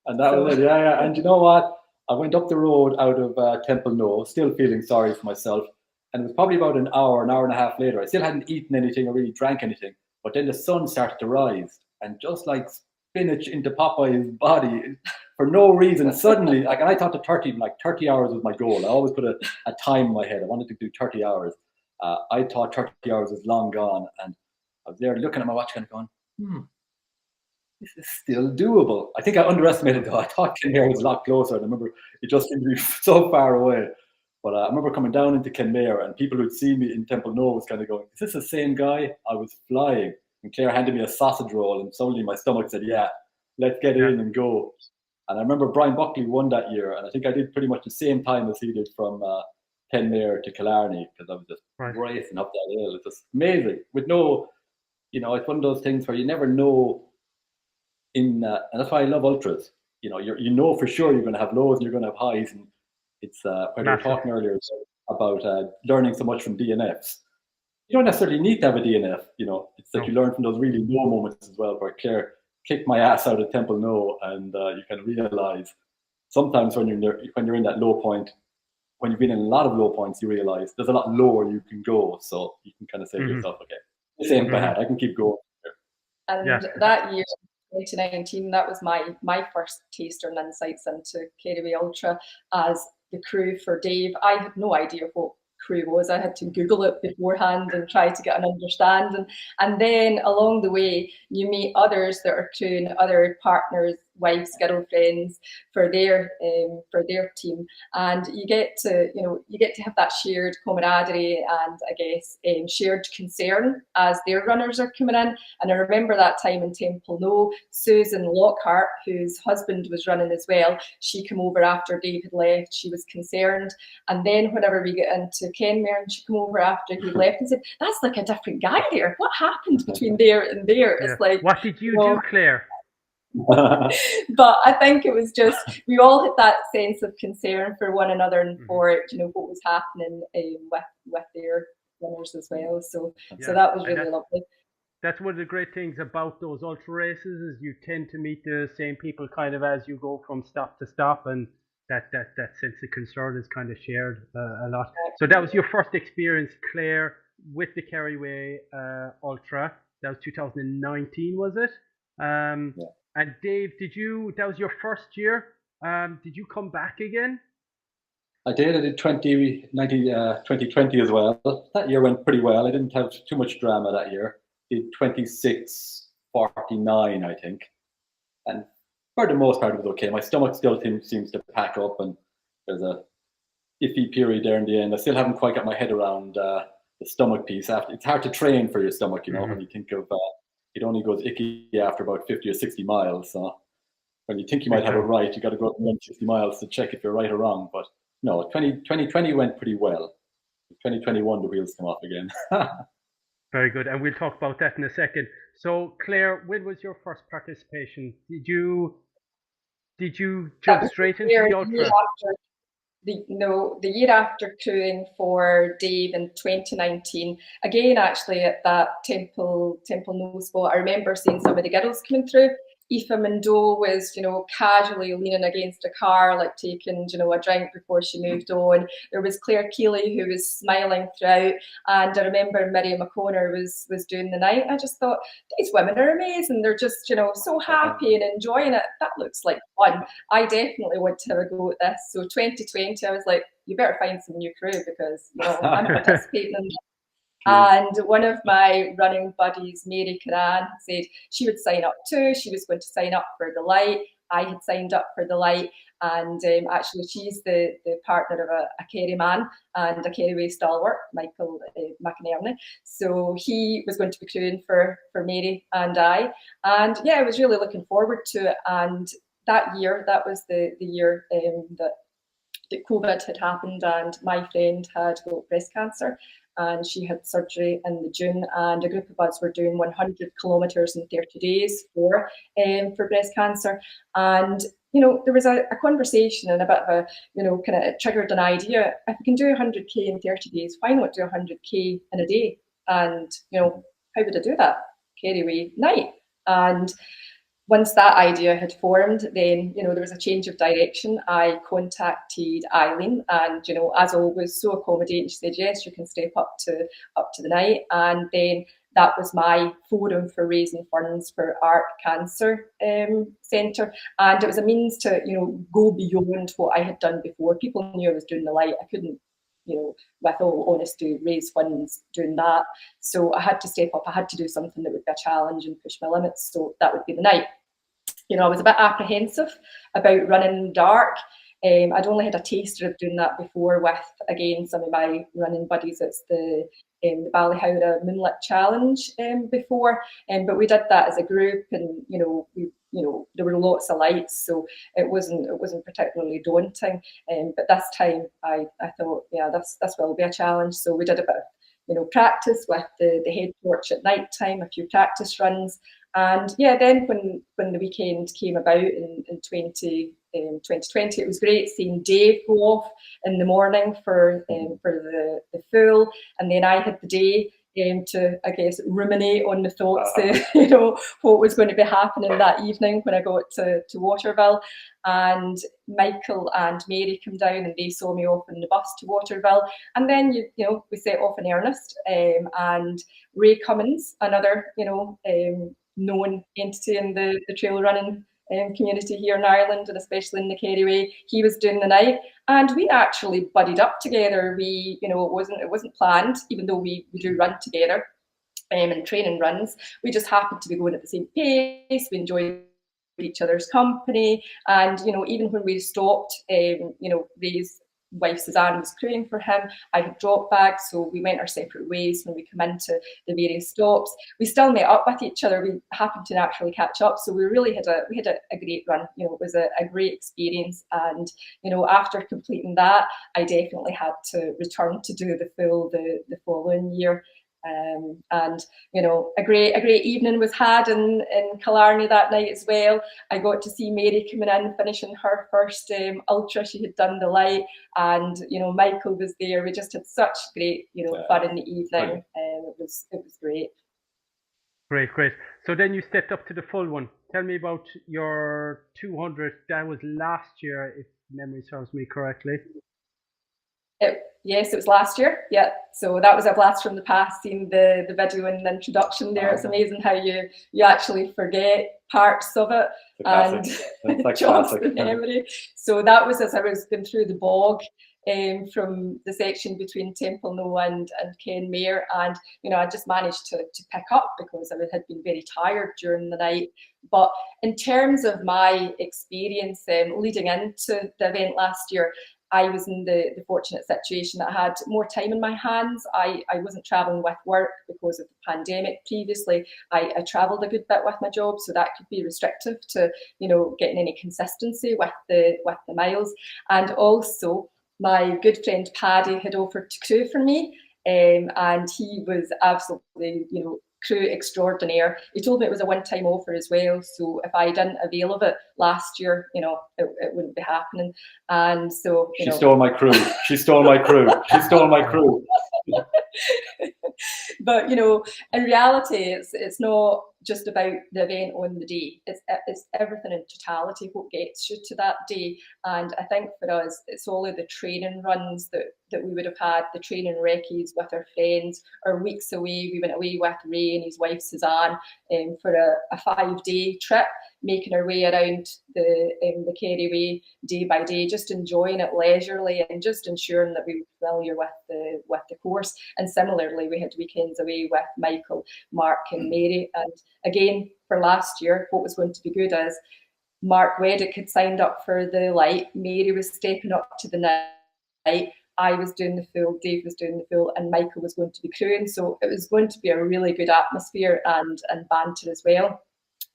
And that was it, yeah. And you know what? I went up the road out of Temple No, still feeling sorry for myself. And it was probably about an hour and a half later. I still hadn't eaten anything or really drank anything. But then the sun started to rise. And just like spinach into Popeye's body, for no reason, suddenly, like, and I thought 30 hours was my goal. I always put a time in my head. I wanted to do 30 hours. I thought 30 hours was long gone. And I was there looking at my watch kind of going, this is still doable. I think I underestimated though. I thought Kenmare was a lot closer. And I remember it just seemed to be so far away. But I remember coming down into Kenmare and people who'd seen me in Temple No was kind of going, is this the same guy? I was flying. And Claire handed me a sausage roll and suddenly my stomach said, yeah, let's get in and go. And I remember Brian Buckley won that year. And I think I did pretty much the same time as he did from Kenmare to Killarney because I was just racing up that hill. It's just amazing. With no, it's one of those things where you never know and that's why I love ultras. You know for sure you're going to have lows and you're going to have highs. And it's when we were talking earlier about learning so much from DNFs. You don't necessarily need to have a DNF. It's that you learn from those really low moments as well. Where Claire kicked my ass out of Temple No, and you can realize sometimes when you're in that low point, when you've been in a lot of low points, you realize there's a lot lower you can go. So you can kind of say to yourself, okay, this ain't bad. I can keep going. And that year, 2019, that was my first taster and insights into KERRY Ultra as the crew for Dave. I had no idea what crew was. I had to Google it beforehand and try to get an understanding. And then along the way, you meet others that are crewing, other partners, wives, girlfriends for their team, and you get to have that shared camaraderie and I guess shared concern as their runners are coming in. And I remember that time in Temple No, Susan Lockhart, whose husband was running as well, she came over after Dave had left. She was concerned, and then whenever we get into Kenmare, she came over after he left and said, "That's like a different guy there. What happened between there and there?" It's like, what did you do, Claire? But I think it was just we all had that sense of concern for one another and for what was happening with their runners as well. So that was really lovely. That's one of the great things about those ultra races is you tend to meet the same people kind of as you go from stop to stop, and that sense of concern is kind of shared a lot. So that was your first experience, Claire, with the KERRY Ultra. That was 2019, was it? And Dave, that was your first year? Did you come back again? I did. I did 2020 as well. That year went pretty well. I didn't have too much drama that year. Did 26:49, I think. And for the most part, it was okay. My stomach still seems to pack up, and there's a iffy period there in the end. I still haven't quite got my head around the stomach piece. It's hard to train for your stomach, when you think of it only goes icky after about 50 or 60 miles. So when you think you might have it right, you got to go up and run 60 miles to check if you're right or wrong. But no, 2020 went pretty well. 2021, the wheels come off again. Very good. And we'll talk about that in a second. So Claire, when was your first participation? Did you jump straight into the ultra? The year after crewing for Dave in 2019, again actually at that Temple No spot, I remember seeing some of the girls coming through. Aoife Mondeau was, casually leaning against a car, like taking, a drink before she moved on. There was Claire Keeley who was smiling throughout, and I remember Miriam O'Connor was doing the night. I just thought, these women are amazing. They're just, so happy and enjoying it. That looks like fun. I definitely want to have a go at this. So 2020, I was like, you better find some new crew because, I'm participating in. And one of my running buddies, Mary Curran, said she would sign up too. She was going to sign up for the light. I had signed up for the light, and actually she's the partner of a KERRY man and a KERRY stalwart, Michael McInerney. So he was going to be crewing for Mary and I. And yeah, I was really looking forward to it. And that year, that was the year that that COVID had happened and my friend had got breast cancer and she had surgery in the June, and a group of us were doing 100 kilometres in 30 days for breast cancer. And there was a conversation and a bit of a, kind of triggered an idea. If we can do 100k in 30 days, why not do 100k in a day? And, how would I do that? Kerry Way night. And once that idea had formed, then, there was a change of direction. I contacted Eileen and, as always, so accommodating. She said, yes, you can step up to the night. And then that was my forum for raising funds for Art Cancer Centre. And it was a means to, go beyond what I had done before. People knew I was doing the light. I couldn't, with all honesty, raise funds doing that. So I had to step up. I had to do something that would be a challenge and push my limits. So that would be the night. I was a bit apprehensive about running in the dark. I'd only had a taster of doing that before with, again, some of my running buddies. It's the Ballyhowrah Moonlit Challenge before, but we did that as a group, and there were lots of lights, so it wasn't particularly daunting. But this time, I thought, yeah, this will be a challenge. So we did a bit of practice with the head torch at night time, a few practice runs. And yeah, then when the weekend came about in 2020, it was great seeing Dave go off in the morning for the full, and then I had the day to, I guess, ruminate on the thoughts of what was going to be happening that evening when I got to Waterville. And Michael and Mary came down and they saw me off on the bus to Waterville, and then we set off in earnest. And Ray Cummins, another known entity in the trail running community here in Ireland, and especially in the Kerry Way, he was doing the night, and we actually buddied up together. We, it wasn't planned, even though we do run together and training runs. We just happened to be going at the same pace. We enjoyed each other's company, and even when we stopped, Ray's wife Suzanne was crewing for him. I had drop bags, so we went our separate ways when we come into the various stops. We still met up with each other. We happened to naturally catch up, so we really had a great run. It was a great experience, and after completing that, I definitely had to return to do the full the following year. And a great evening was had in Killarney that night as well. I got to see Mary coming in, finishing her first ultra. She had done the light, and Michael was there. We just had such great fun in the evening. It was great. Great. So then you stepped up to the full one. Tell me about your 200. That was last year, if memory serves me correctly. Yes, it was last year. Yeah, so that was a blast from the past. Seeing the video in the introduction there, it's amazing how you actually forget parts of it and jogs the memory. So that was as I was going through the bog from the section between Temple and Kenmare, and I just managed to pick up because I had been very tired during the night. But in terms of my experience leading into the event last year, I was in the fortunate situation that I had more time in my hands. I wasn't travelling with work because of the pandemic. Previously, I travelled a good bit with my job, so that could be restrictive to getting any consistency with the miles. And also, my good friend Paddy had offered to crew for me, and he was absolutely crew extraordinaire. He told me it was a one-time offer as well, so if I didn't avail of it last year, it wouldn't be happening. And so she stole my crew. She stole my crew. She stole my crew. But in reality, it's not just about the event on the day. It's everything in totality what gets you to that day. And I think for us, it's all of the training runs that we would have had, the training recce's with our friends, or weeks away. We went away with Ray and his wife Suzanne for a 5-day trip, making our way around the Kerry Way day by day, just enjoying it leisurely and just ensuring that we were familiar with the course. And similarly, we had weekends away with Michael, Mark and Mary. And again, for last year, what was going to be good is Mark Weddick had signed up for the light, Mary was stepping up to the night, I was doing the full, Dave was doing the full, and Michael was going to be crewing. So it was going to be a really good atmosphere and banter as well.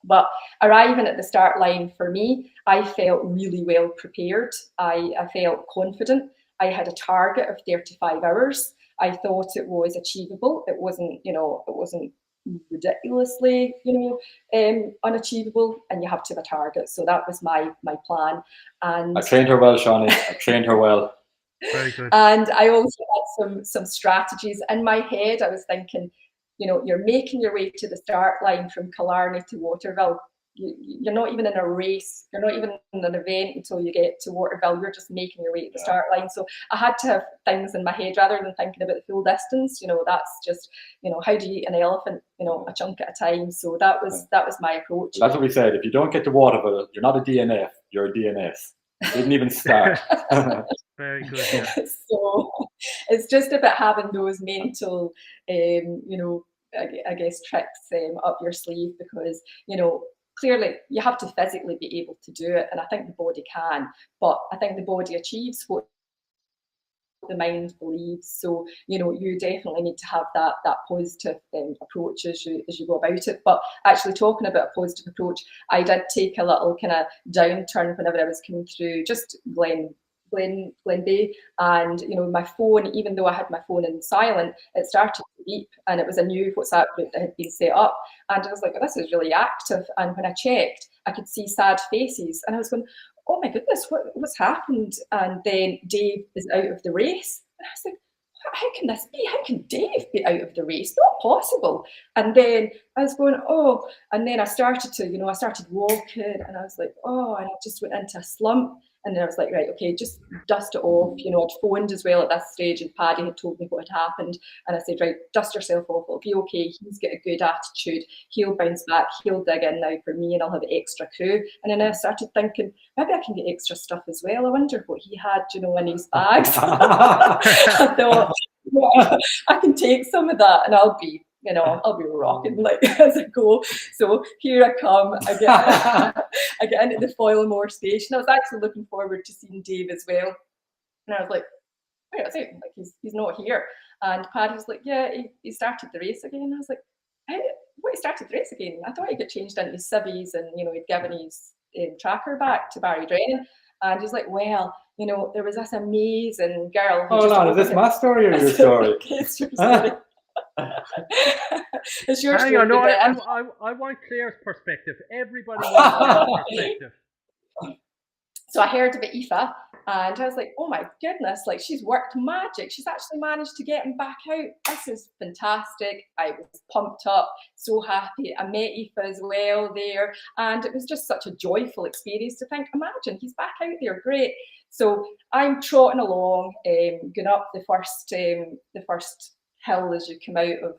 But arriving at the start line for me, I felt really well prepared. I felt confident. I had a target of 35 hours. I thought it was achievable. It wasn't, you know, it wasn't ridiculously, you know, unachievable, and you have to have a target. So that was my plan. And I trained her well, Shawnee. I trained her well. Very good. And I also had some strategies in my head. I was thinking, you know, you're making your way to the start line from Killarney to Waterville. You're not even in a race. You're not even in an event until you get to Waterville. You're just making your way to the start line. So I had to have things in my head rather than thinking about the full distance. You know, that's just, you know, how do you eat an elephant? You know, a chunk at a time. So that was my approach. That's what we said. If you don't get to Waterville, you're not a DNF. You're a DNS. Didn't even start. Very good. Yeah. So it's just about having those mental, you know, I guess tricks up your sleeve, because, you know, clearly you have to physically be able to do it, and I think the body can, but I think the body achieves what the mind believes. So, you know, you definitely need to have that positive approach as you go about it. But actually, talking about a positive approach, I did take a little kind of downturn whenever I was coming through just Glen Bay, and, you know, my phone, even though I had my phone in silent, it started to beep, and it was a new WhatsApp group that had been set up, and I was like, oh, this is really active. And when I checked, I could see sad faces, and I was going, oh my goodness, what's happened? And then Dave is out of the race, and I was like, how can this be? How can Dave be out of the race? Not possible. And then I was going, oh, and then I started to, you know, I started walking, and I was like, oh, and I just went into a slump. And then I was like, right, okay, just dust it off. You know, I'd phoned as well at this stage, and Paddy had told me what had happened. And I said, right, dust yourself off. It'll be okay. He's got a good attitude. He'll bounce back. He'll dig in now for me, and I'll have extra crew. And then I started thinking, maybe I can get extra stuff as well. I wonder what he had, you know, in his bags. I thought, yeah, I can take some of that, and I'll be rocking like as I go. So here I come. I get into the Foilmore station. I was actually looking forward to seeing Dave as well, and I was like, wait a second, like he's not here. And Paddy was like, yeah, he started the race again. I was like, what, he started the race again? I thought he got changed into his civvies, and, you know, he'd given his tracker back to Barry Drennan. And he's like, well, you know, there was this amazing girl. Hold on, is this my story or your story? It's your story. It's your Hang story. on, no, I want Claire's perspective. Everybody wants Claire's perspective. So I heard about Aoife, and I was like, oh my goodness, like, she's worked magic. She's actually managed to get him back out. This is fantastic. I was pumped up, so happy. I met Aoife as well there, and it was just such a joyful experience to think, imagine, he's back out there, great. So I'm trotting along, going up the first hill as you come out of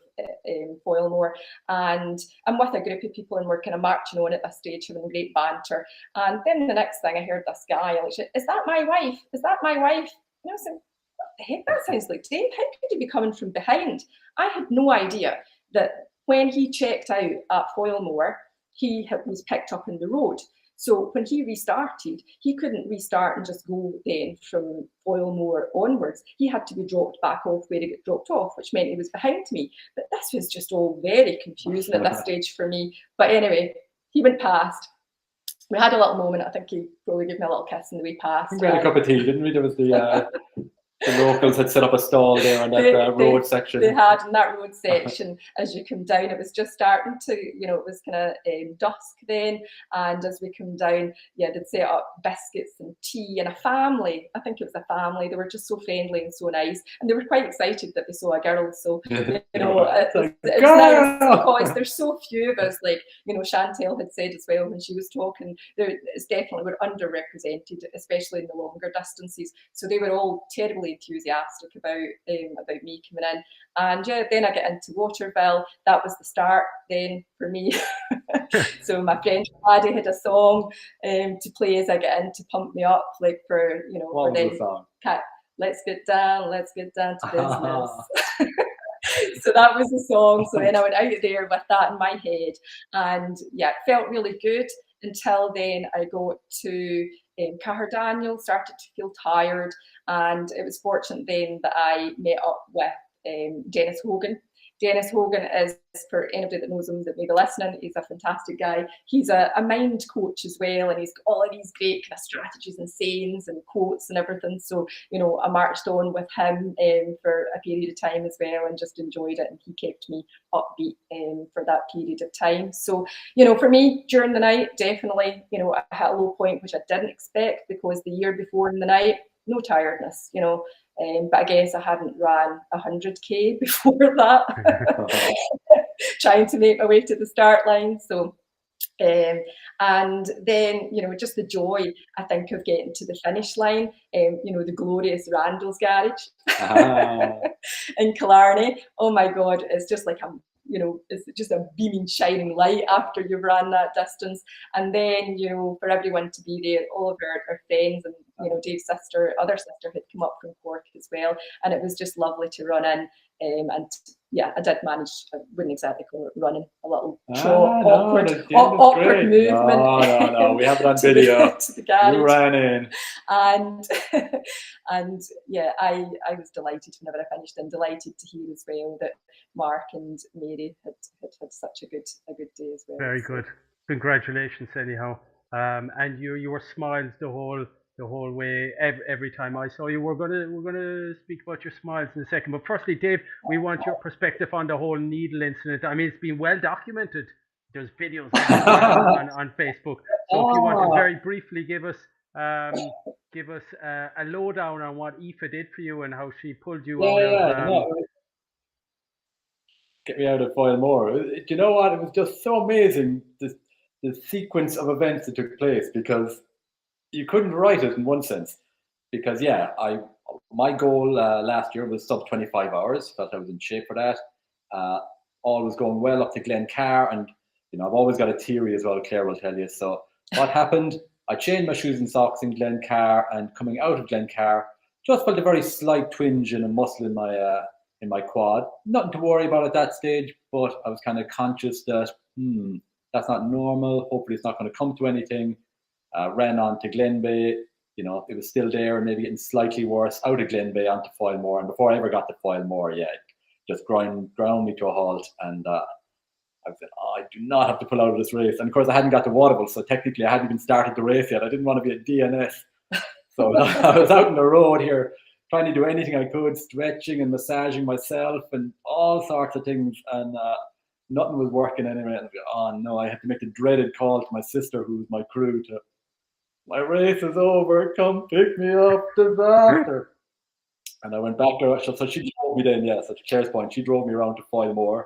Foilmore, and I'm with a group of people, and we're kind of marching on at this stage, having great banter. And then the next thing I heard this guy, like, is that my wife? Is that my wife? And I was like, what the heck, that sounds like Dave. How could he be coming from behind? I had no idea that when he checked out at Foilmore, he was picked up in the road. So when he restarted, he couldn't restart and just go then from Foilmore onwards. He had to be dropped back off where he got dropped off, which meant he was behind me. But this was just all very confusing at this stage for me. But anyway, he went past. We had a little moment. I think he probably gave me a little kiss on the way past. We had a cup of tea, didn't we? There was the locals had set up a stall there on that road section. They had in that road section, as you come down, it was just starting to, you know, it was kind of dusk then, and as we come down, yeah, they'd set up biscuits and tea, and a family, I think it was a family, they were just so friendly and so nice, and they were quite excited that they saw a girl, so, you know, it was nice, because there's so few of us, like, you know, Chantelle had said as well when she was talking, it's definitely, we're underrepresented, especially in the longer distances, so they were all terribly enthusiastic about me coming in. And yeah, then I get into Waterville. That was the start then for me. So my friend Paddy had a song to play as I get in to pump me up, like, for, you know, what was the song? Let's get down to business. So that was the song. So then I went out there with that in my head, and yeah, it felt really good until then I got to Daniel, started to feel tired, and it was fortunate then that I met up with Dennis Hogan, Dennis Hogan is, for anybody that knows him that may be listening, he's a fantastic guy. He's a mind coach as well, and he's got all of these great kind of strategies and sayings and quotes and everything. So, you know, I marched on with him for a period of time as well, and just enjoyed it, and he kept me upbeat for that period of time. So, you know, for me, during the night, definitely, you know, I had a low point, which I didn't expect, because the year before in the night, no tiredness, you know. But I guess I hadn't ran 100k before that, trying to make my way to the start line. So, and then, you know, just the joy, I think, of getting to the finish line, you know, the glorious Randall's Garage in Killarney. Oh my God, it's just like you know, it's just a beaming, shining light after you've ran that distance. And then, you know, for everyone to be there, all of our friends, and, you know, Dave's other sister had come up from Cork as well. And it was just lovely to run in. And yeah, I did manage, I wouldn't exactly call it running, a little awkward movement. No, we have it on video. You ran in. And yeah, I was delighted whenever I finished, and delighted to hear as well that Mark and Mary had such a good day as well. Very good. Congratulations anyhow. And you were smiles the whole way, every time I saw you. We're gonna speak about your smiles in a second, but firstly, Dave, we want your perspective on the whole needle incident. I mean, it's been well documented. There's videos on Facebook. So if you want to very briefly give us a lowdown on what Aoife did for you and how she pulled you out of. Get me out of Foilmore. Do you know what? It was just so amazing, the sequence of events that took place, because you couldn't write it in one sense. Because my goal last year was sub 25 hours. Felt I was in shape for that. All was going well up to Glencar, and you know, I've always got a theory as well, Claire will tell you. So what happened? I changed my shoes and socks in Glencar, and coming out of Glencar, just felt a very slight twinge and a muscle in my quad. Nothing to worry about at that stage, but I was kind of conscious that that's not normal. Hopefully it's not going to come to anything. Ran on to Glenbeigh, you know, it was still there and maybe getting slightly worse. Out of Glenbeigh onto Foilmore, and before I ever got to Foilmore, it just ground me to a halt, and I said, I do not have to pull out of this race. And of course I hadn't got to Waterville, so technically I hadn't even started the race yet. I didn't want to be a DNS. So I was out on the road here trying to do anything I could, stretching and massaging myself and all sorts of things, and nothing was working anyway. And oh no, I had to make the dreaded call to my sister, who was my crew, to, my race is over, come pick me up, disaster. And I went back to her, so she drove me then, so to Claire's point, she drove me around to Foilmore.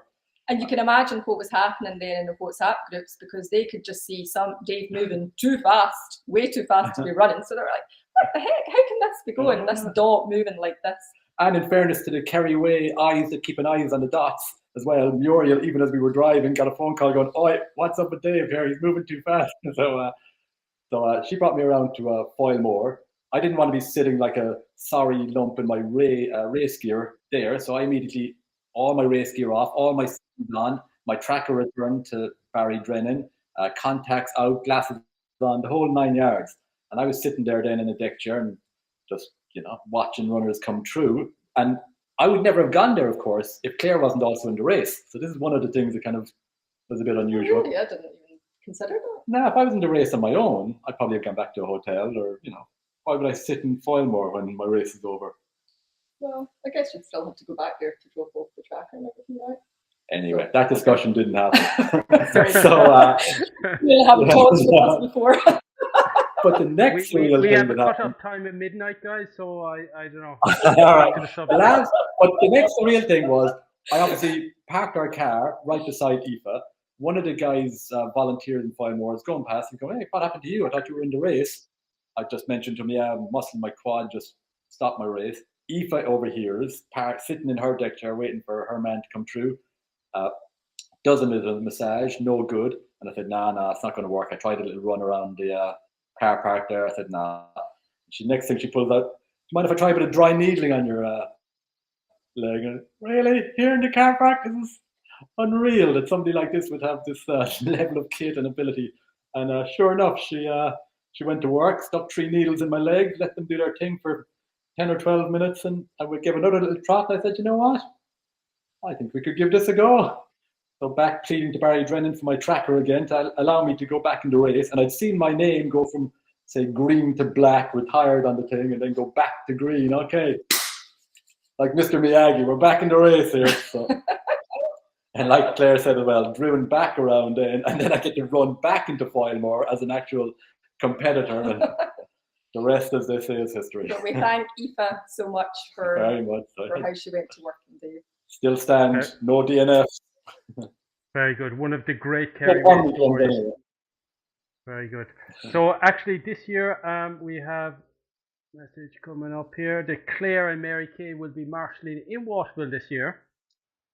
And you can imagine what was happening then in the WhatsApp groups, because they could just see Dave moving too fast, way too fast to be running. So they were like, what the heck? How can this be going? This dot moving like this. And in fairness to the Kerry Way eyes that keep an eyes on the dots as well, Muriel, even as we were driving, got a phone call going, "Oi, what's up with Dave here? He's moving too fast." So she brought me around to Foilmore. I didn't want to be sitting like a sorry lump in my race gear there, so I immediately, all my race gear off, all my skis on, my tracker returned to Barry Drennan, contacts out, glasses on, the whole 9 yards. And I was sitting there then in a deck chair and just, you know, watching runners come through. And I would never have gone there, of course, if Claire wasn't also in the race. So this is one of the things that kind of was a bit unusual. Really? I didn't even consider that. No, if I was in the race on my own, I'd probably have gone back to a hotel, or, you know, why would I sit in Foilmore when my race is over? Well, I guess you'd still have to go back there to drop off the tracker and everything, right? Anyway, that discussion didn't happen. We'll have talked about this before. But the next real we thing have a that cut-off time at midnight, guys, so I don't know. All right. But the next real thing was, I obviously parked our car right beside Aoife. One of the guys volunteered in Foilmore was going past and going, "Hey, what happened to you? I thought you were in the race." I just mentioned to him, muscle in my quad just stopped my race. Aoife overhears, sitting in her deck chair waiting for her man to come through. Does a little massage, no good. And I said, nah, it's not going to work. I tried a little run around the car park there. I said, nah. Next thing she pulls out, "Do you mind if I try a bit of dry needling on your leg?" And, really? Here in the car park? This is unreal that somebody like this would have this level of kit and ability. And sure enough, she went to work, stuck 3 needles in my leg, let them do their thing for 10 or 12 minutes, and I would give another little trot. And I said, "You know what? I think we could give this a go. So back pleading to Barry Drennan for my tracker again to allow me to go back in the race. And I'd seen my name go from, say, green to black, retired on the thing, and then go back to green. Okay. Like Mr. Miyagi, we're back in the race here. So. And like Claire said as well, driven back around then, and then I get to run back into Foilmore as an actual competitor. And the rest, as they say, is history. But we thank Aoife so much for, very much, for how she went to work in there. Still stand, no DNF. Very good. One of the great Kerry stories. Very good. So actually this year we have message coming up here. The Claire and Mary Kay will be marshalling in Waterville this year.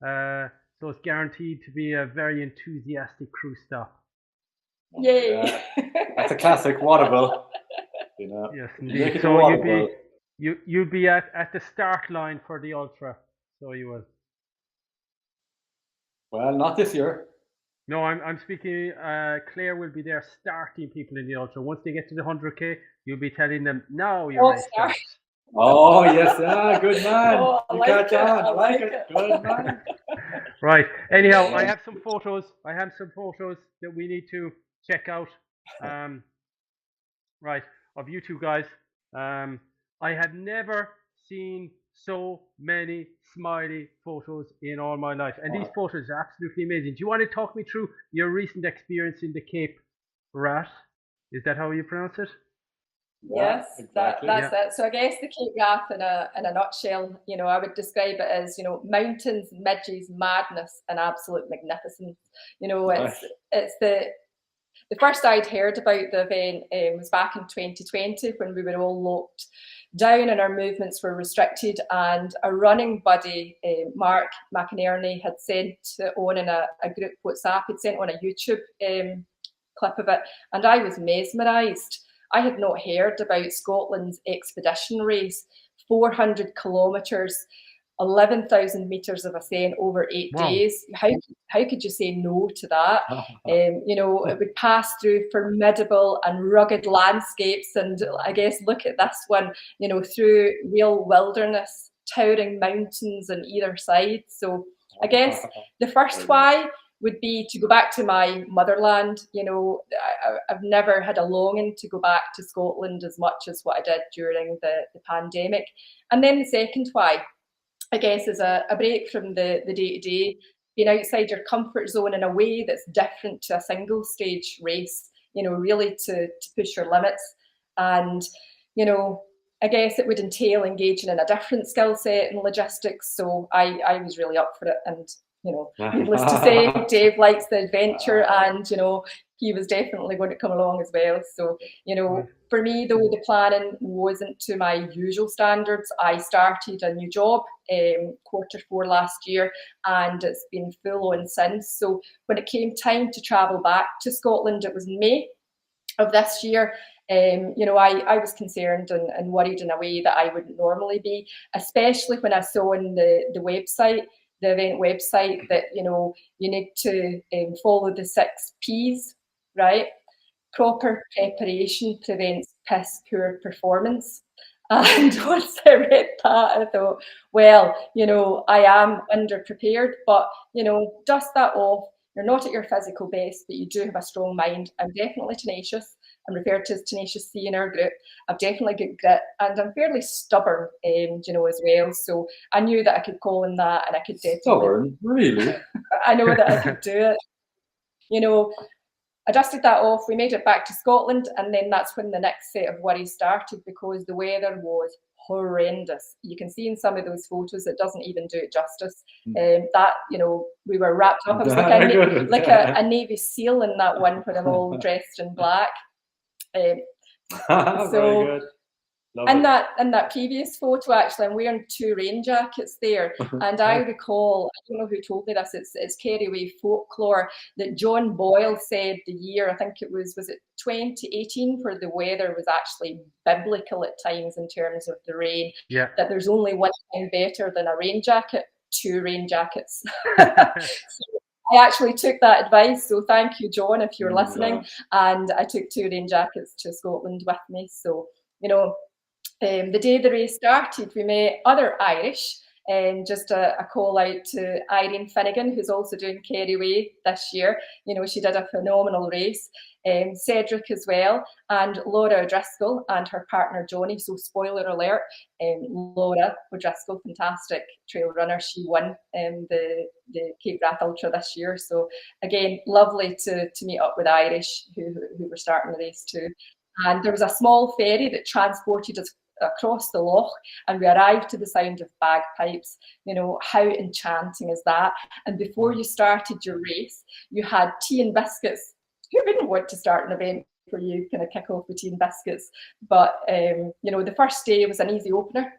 So it's guaranteed to be a very enthusiastic crew stop. Yay! That's a classic Waterville. You know. Yes, indeed. So you'll be at the start line for the ultra. So you will. Well, not this year. No, I'm speaking. Claire will be there starting people in the ultra. Once they get to the 100K, you'll be telling them now you're ready. Oh yes, good man. Oh, you catch on. I like it. Good man. Right. Anyhow, I have some photos. That we need to check out. Right, of you two guys. I have never seen so many smiley photos in all my life, and these photos are absolutely amazing. Do you want to talk me through your recent experience in the Cape Rat? Is that how you pronounce it? Yes, exactly. that's it. So I guess the Cape Wrath in a nutshell, you know, I would describe it as, you know, mountains, midges, madness, and absolute magnificence. You know, it's the first I'd heard about the event was back in 2020 when we were all locked down and our movements were restricted, and a running buddy, Mark McInerney, had sent on in a group WhatsApp, he'd sent on a YouTube clip of it, and I was mesmerised. I had not heard about Scotland's expedition race, 400 kilometres, 11,000 metres of ascent over 8 days. How could you say no to that? You know, it would pass through formidable and rugged landscapes, and I guess look at this one, you know, through real wilderness, towering mountains on either side. So I guess the first why would be to go back to my motherland. You know, I've never had a longing to go back to Scotland as much as what I did during the pandemic. And then the second why, I guess, is a break from the day-to-day, being outside your comfort zone in a way that's different to a single stage race, you know, really to push your limits. And, you know, I guess it would entail engaging in a different skill set and logistics. So I was really up for it. And, you know, needless to say, Dave likes the adventure, and, you know, he was definitely going to come along as well. So, you know, for me, though, the planning wasn't to my usual standards. I started a new job Q4 last year, and it's been full on since. So when it came time to travel back to Scotland, it was May of this year. You know, I was concerned and worried in a way that I wouldn't normally be, especially when I saw on the website, the event website, that, you know, you need to follow the 6 Ps, right? Proper preparation prevents piss poor performance. And once I read that, I thought, well, you know, I am underprepared, but, you know, dust that off. You're not at your physical best, but you do have a strong mind. I'm definitely tenacious. I'm referred to as Tenacious C in our group. I've definitely got grit, and I'm fairly stubborn, you know, as well. So I knew that I could call in that, and I could definitely... Stubborn? Really? I know that I could do it. You know, I dusted that off. We made it back to Scotland, and then that's when the next set of worries started, because the weather was horrendous. You can see in some of those photos, it doesn't even do it justice. That, you know, we were wrapped up. I was like a Navy SEAL in that one, when I'm all dressed in black. So, and that previous photo, actually, I'm wearing 2 rain jackets there, and I recall, I don't know who told me this, it's Kerry folklore, that John Boyle said the year, I think it was it 2018, where the weather was actually biblical at times in terms of the rain, that there's only one thing better than a rain jacket, 2 rain jackets. So I actually took that advice, so thank you, John, if you're listening. And I took 2 rain jackets to Scotland with me. So, you know, the day the race started, we met other Irish Just a call out to Irene Finnegan, who's also doing Kerry Way this year. You know, she did a phenomenal race. Cedric as well, and Laura O'Driscoll and her partner Johnny. So spoiler alert, Laura O'Driscoll, fantastic trail runner. She won the Cape Wrath Ultra this year. So again, lovely to meet up with Irish who were starting the race too. And there was a small ferry that transported us across the loch, and we arrived to the sound of bagpipes. You know, how enchanting is that? And before you started your race, you had tea and biscuits. Who wouldn't want to start an event where you kind of kick off with tea and biscuits? But you know, the first day was an easy opener,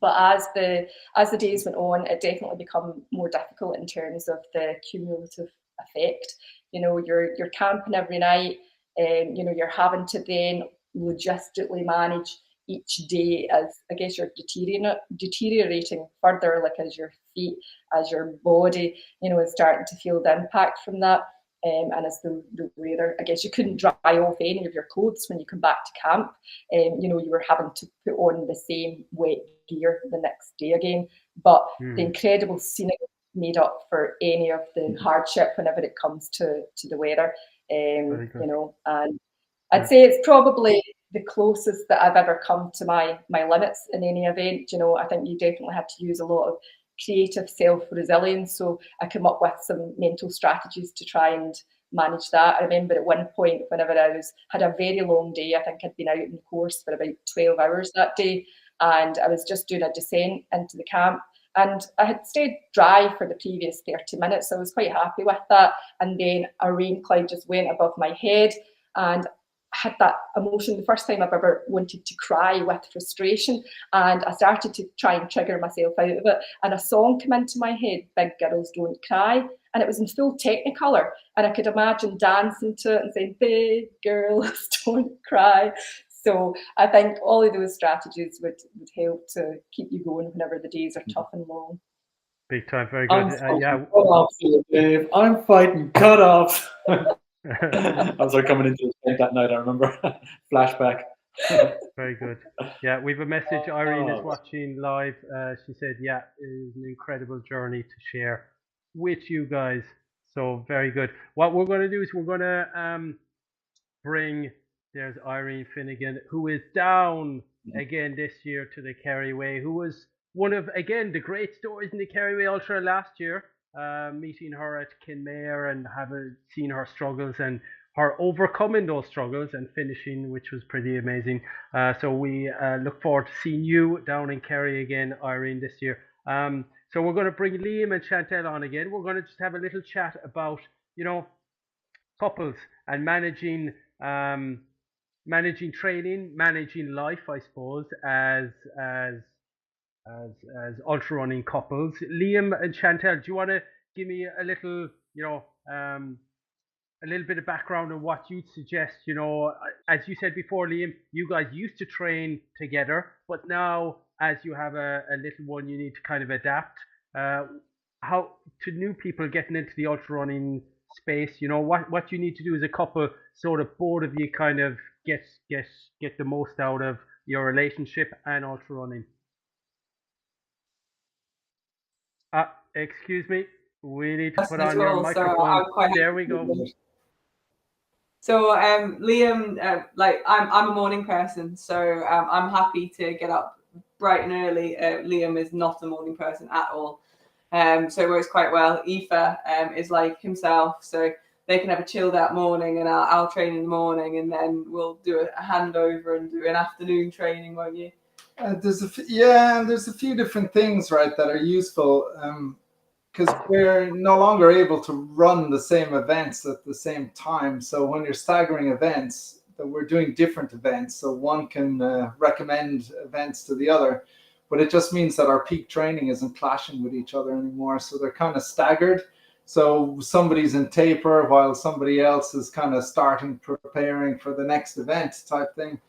but as the days went on, it definitely became more difficult in terms of the cumulative effect. You know, you're camping every night, you know, you're having to then logistically manage each day as, I guess, you're deteriorating further, like as your feet, as your body, you know, is starting to feel the impact from that. And as the weather, I guess you couldn't dry off any of your clothes when you come back to camp. You know, you were having to put on the same wet gear the next day again. But the incredible scenery made up for any of the hardship whenever it comes to the weather. You know, and I'd say it's probably the closest that I've ever come to my limits in any event. You know, I think you definitely had to use a lot of creative self-resilience. So I come up with some mental strategies to try and manage that. I remember at one point, whenever I had a very long day, I think I'd been out in the course for about 12 hours that day, and I was just doing a descent into the camp. And I had stayed dry for the previous 30 minutes, so I was quite happy with that. And then a rain cloud just went above my head, and I had that emotion, the first time I've ever wanted to cry with frustration, and I started to try and trigger myself out of it, and a song came into my head, Big Girls Don't Cry, and it was in full Technicolor, and I could imagine dancing to it and saying, Big Girls Don't Cry. So I think all of those strategies would help to keep you going whenever the days are tough and long. Big time, very good. Dave. I'm fighting cut-offs. As they're coming into the tent that night, I remember. Flashback. Very good. Yeah, we have a message. Irene is watching live. She said, yeah, it was an incredible journey to share with you guys. So very good. What we're going to do is we're going to bring, there's Irene Finnegan, who is down again this year to the Kerry Way, who was one of, again, the great stories in the Kerry Way Ultra last year. Meeting her at Kinmare and having seen her struggles and her overcoming those struggles and finishing, which was pretty amazing. So we look forward to seeing you down in Kerry again, Irene, this year. So we're going to bring Liam and Chantelle on again. We're going to just have a little chat about, you know, couples and managing training, managing life, I suppose, as ultra running couples. Liam and Chantelle, do you want to give me a little, you know, a little bit of background on what you'd suggest? You know, as you said before, Liam, you guys used to train together, but now as you have a little one, you need to kind of adapt. How to new people getting into the ultra running space, you know, what you need to do as a couple, sort of both of you kind of get the most out of your relationship and ultra running. Excuse me. We need to put on your microphone. There we go. So Liam, like I'm a morning person, so I'm happy to get up bright and early. Liam is not a morning person at all. So it works quite well. Aoife is like himself, so they can have a chilled out morning, and I'll train in the morning, and then we'll do a handover and do an afternoon training, won't you? There's a few different things, right, that are useful, because we're no longer able to run the same events at the same time. So when you're staggering events, that we're doing different events, so one can recommend events to the other, but it just means that our peak training isn't clashing with each other anymore. So they're kind of staggered. So somebody's in taper while somebody else is kind of preparing for the next event type thing.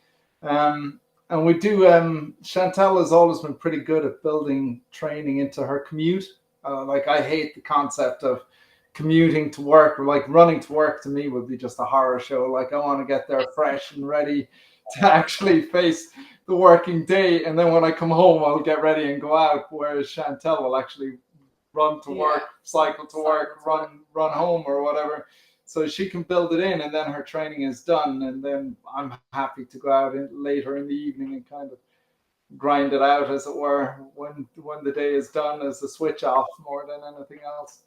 And we do, Chantelle has always been pretty good at building training into her commute. Like, I hate the concept of commuting to work, or like running to work to me would be just a horror show. Like, I want to get there fresh and ready to actually face the working day, and then when I come home, I'll get ready and go out. Whereas Chantelle will actually run to work, cycle to work, run home or whatever. So she can build it in, and then her training is done, and then I'm happy to go out later in the evening and kind of grind it out, as it were, when the day is done, as a switch off more than anything else.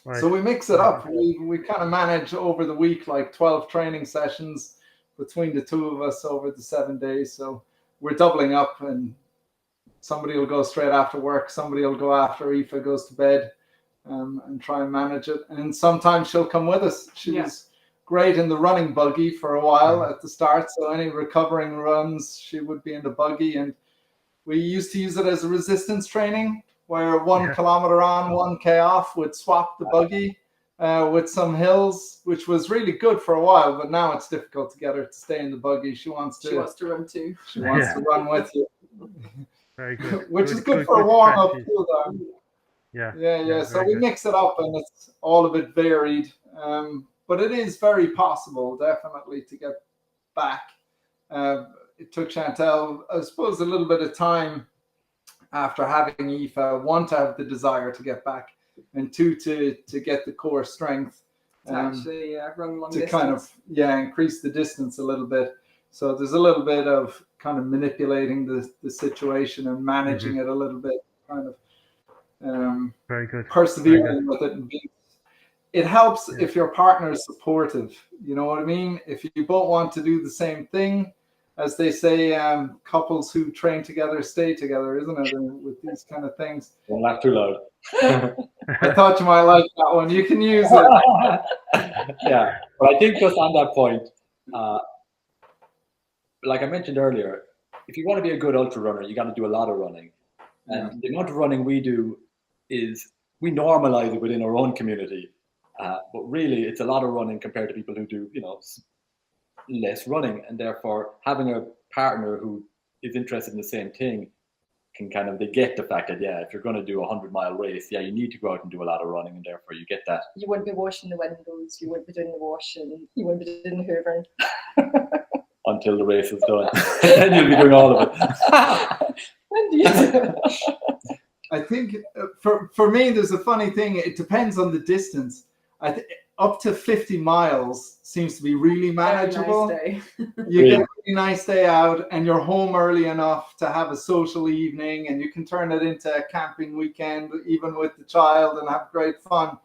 Right. So we mix it up. We kind of manage over the week like 12 training sessions between the two of us over the 7 days. So we're doubling up, and somebody will go straight after work, somebody will go after Aoife goes to bed, and try and manage it. And sometimes she'll come with us. She was great in the running buggy for a while at the start. So any recovering runs, she would be in the buggy. And we used to use it as a resistance training, where 1 kilometer on, 1K off, would swap the buggy with some hills, which was really good for a while. But now it's difficult to get her to stay in the buggy. She wants to run too. She wants to run with you. Very good. Which is good for a warm up too, though. Yeah. So we mix it up, and it's all a bit varied. But it is very possible, definitely, to get back. It took Chantelle, I suppose, a little bit of time after having Aoife, 1, to have the desire to get back, and 2, to get the core strength. Actually, run long to distance. kind of increase the distance a little bit. So there's a little bit of kind of manipulating the situation and managing it a little bit, kind of very good, persevering with it. And it helps if your partner is supportive. You know what I mean? If you both want to do the same thing, as they say, couples who train together stay together, isn't it? With these kind of things. Don't laugh too loud. I thought you might like that one. You can use it. Yeah, but I think just on that point, like I mentioned earlier, if you want to be a good ultra runner, you got to do a lot of running. And the amount of running we do is, we normalize it within our own community. But really, it's a lot of running compared to people who do, less running. And therefore, having a partner who is interested in the same thing can kind of, they get the fact that, if you're going to do a 100-mile race, you need to go out and do a lot of running. And therefore, you get that. You wouldn't be washing the windows. You wouldn't be doing the washing. You wouldn't be doing the hoovering. Until the race is done. Then you'll be doing all of it. When do you do it? I think for me, there's a funny thing. It depends on the distance. Up to 50 miles seems to be really manageable. Nice You get a really nice day out, and you're home early enough to have a social evening, and you can turn it into a camping weekend, even with the child, and have great fun.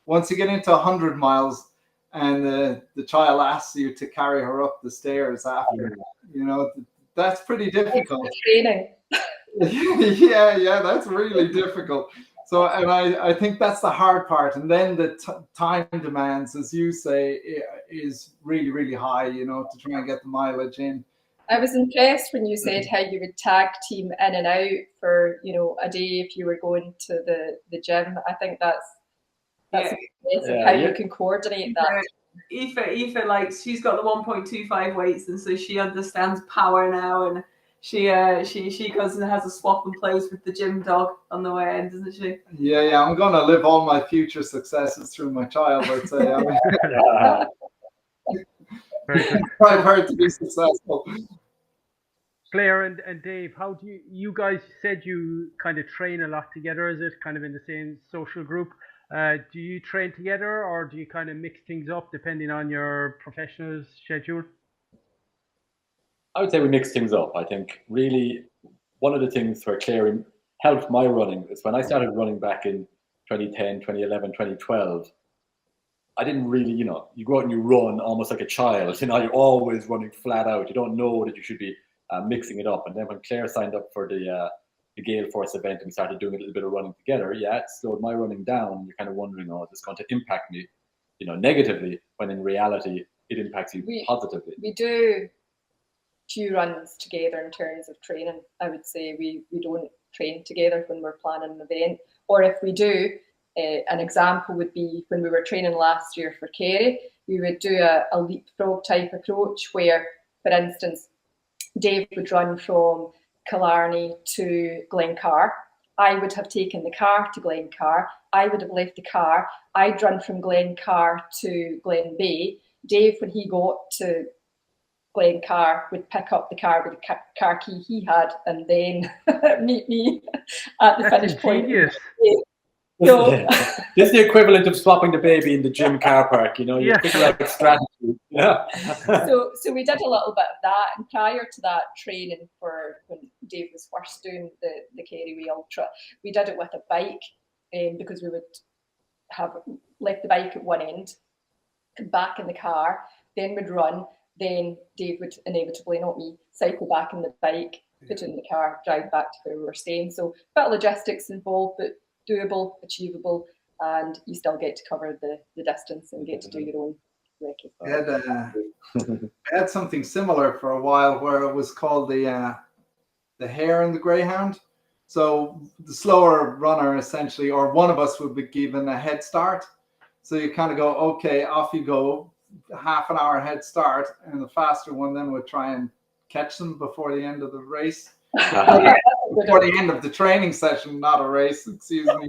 Once you get into 100 miles, and the child asks you to carry her up the stairs after, that's pretty difficult. Training. Yeah, that's really difficult. So, and I think that's the hard part. And then the time demands, as you say, is really, really high, to try and get the mileage in. I was impressed when you said how you would tag team in and out for, a day if you were going to the gym. I think that's amazing how you can coordinate that. Aoife, she's got the 1.25 weights, and so she understands power now, and she goes and has a swap and plays with the gym dog on the way in, doesn't she? Yeah. I'm going to live all my future successes through my child, I'd say. I've heard to be successful. Claire and Dave, how do you guys said you kind of train a lot together? Is it kind of in the same social group? Do you train together, or do you kind of mix things up depending on your professional schedule? I would say we mix things up. I think really one of the things where Claire helped my running is when I started running back in 2010, 2011, 2012, I didn't really, you go out and you run almost like a child. You're always running flat out. You don't know that you should be mixing it up. And then when Claire signed up for the Gale Force event and we started doing a little bit of running together, it slowed my running down. You're kind of wondering, is this going to impact me, negatively, when in reality it impacts you positively. We do few runs together in terms of training. I would say we don't train together when we're planning an event, or if we do, an example would be when we were training last year for KERRY, we would do a leapfrog type approach where, for instance, Dave would run from Killarney to Glencar. I would have taken the car to Glencar. I would have left the car. I'd run from Glencar to Glen Bay. Dave, when he got to playing car would pick up the car with the car key he had and then meet me at the finish point. So, this is the equivalent of swapping the baby in the gym car park, you figure out strategy. Yeah. So we did a little bit of that, and prior to that training for when Dave was first doing the KERRY Ultra, we did it with a bike, because we would have left the bike at one end, back in the car, then we'd run, then Dave would inevitably, not me, cycle back in the bike, put it in the car, drive back to where we were staying. So a bit of logistics involved, but doable, achievable, and you still get to cover the distance and get to do your own record. I had something similar for a while where it was called the hare and the greyhound. So the slower runner essentially, or one of us, would be given a head start. So you kind of go, okay, off you go, half an hour head start, and the faster one then would try and catch them before the end of the race. Before the end of the training session, not a race, excuse me.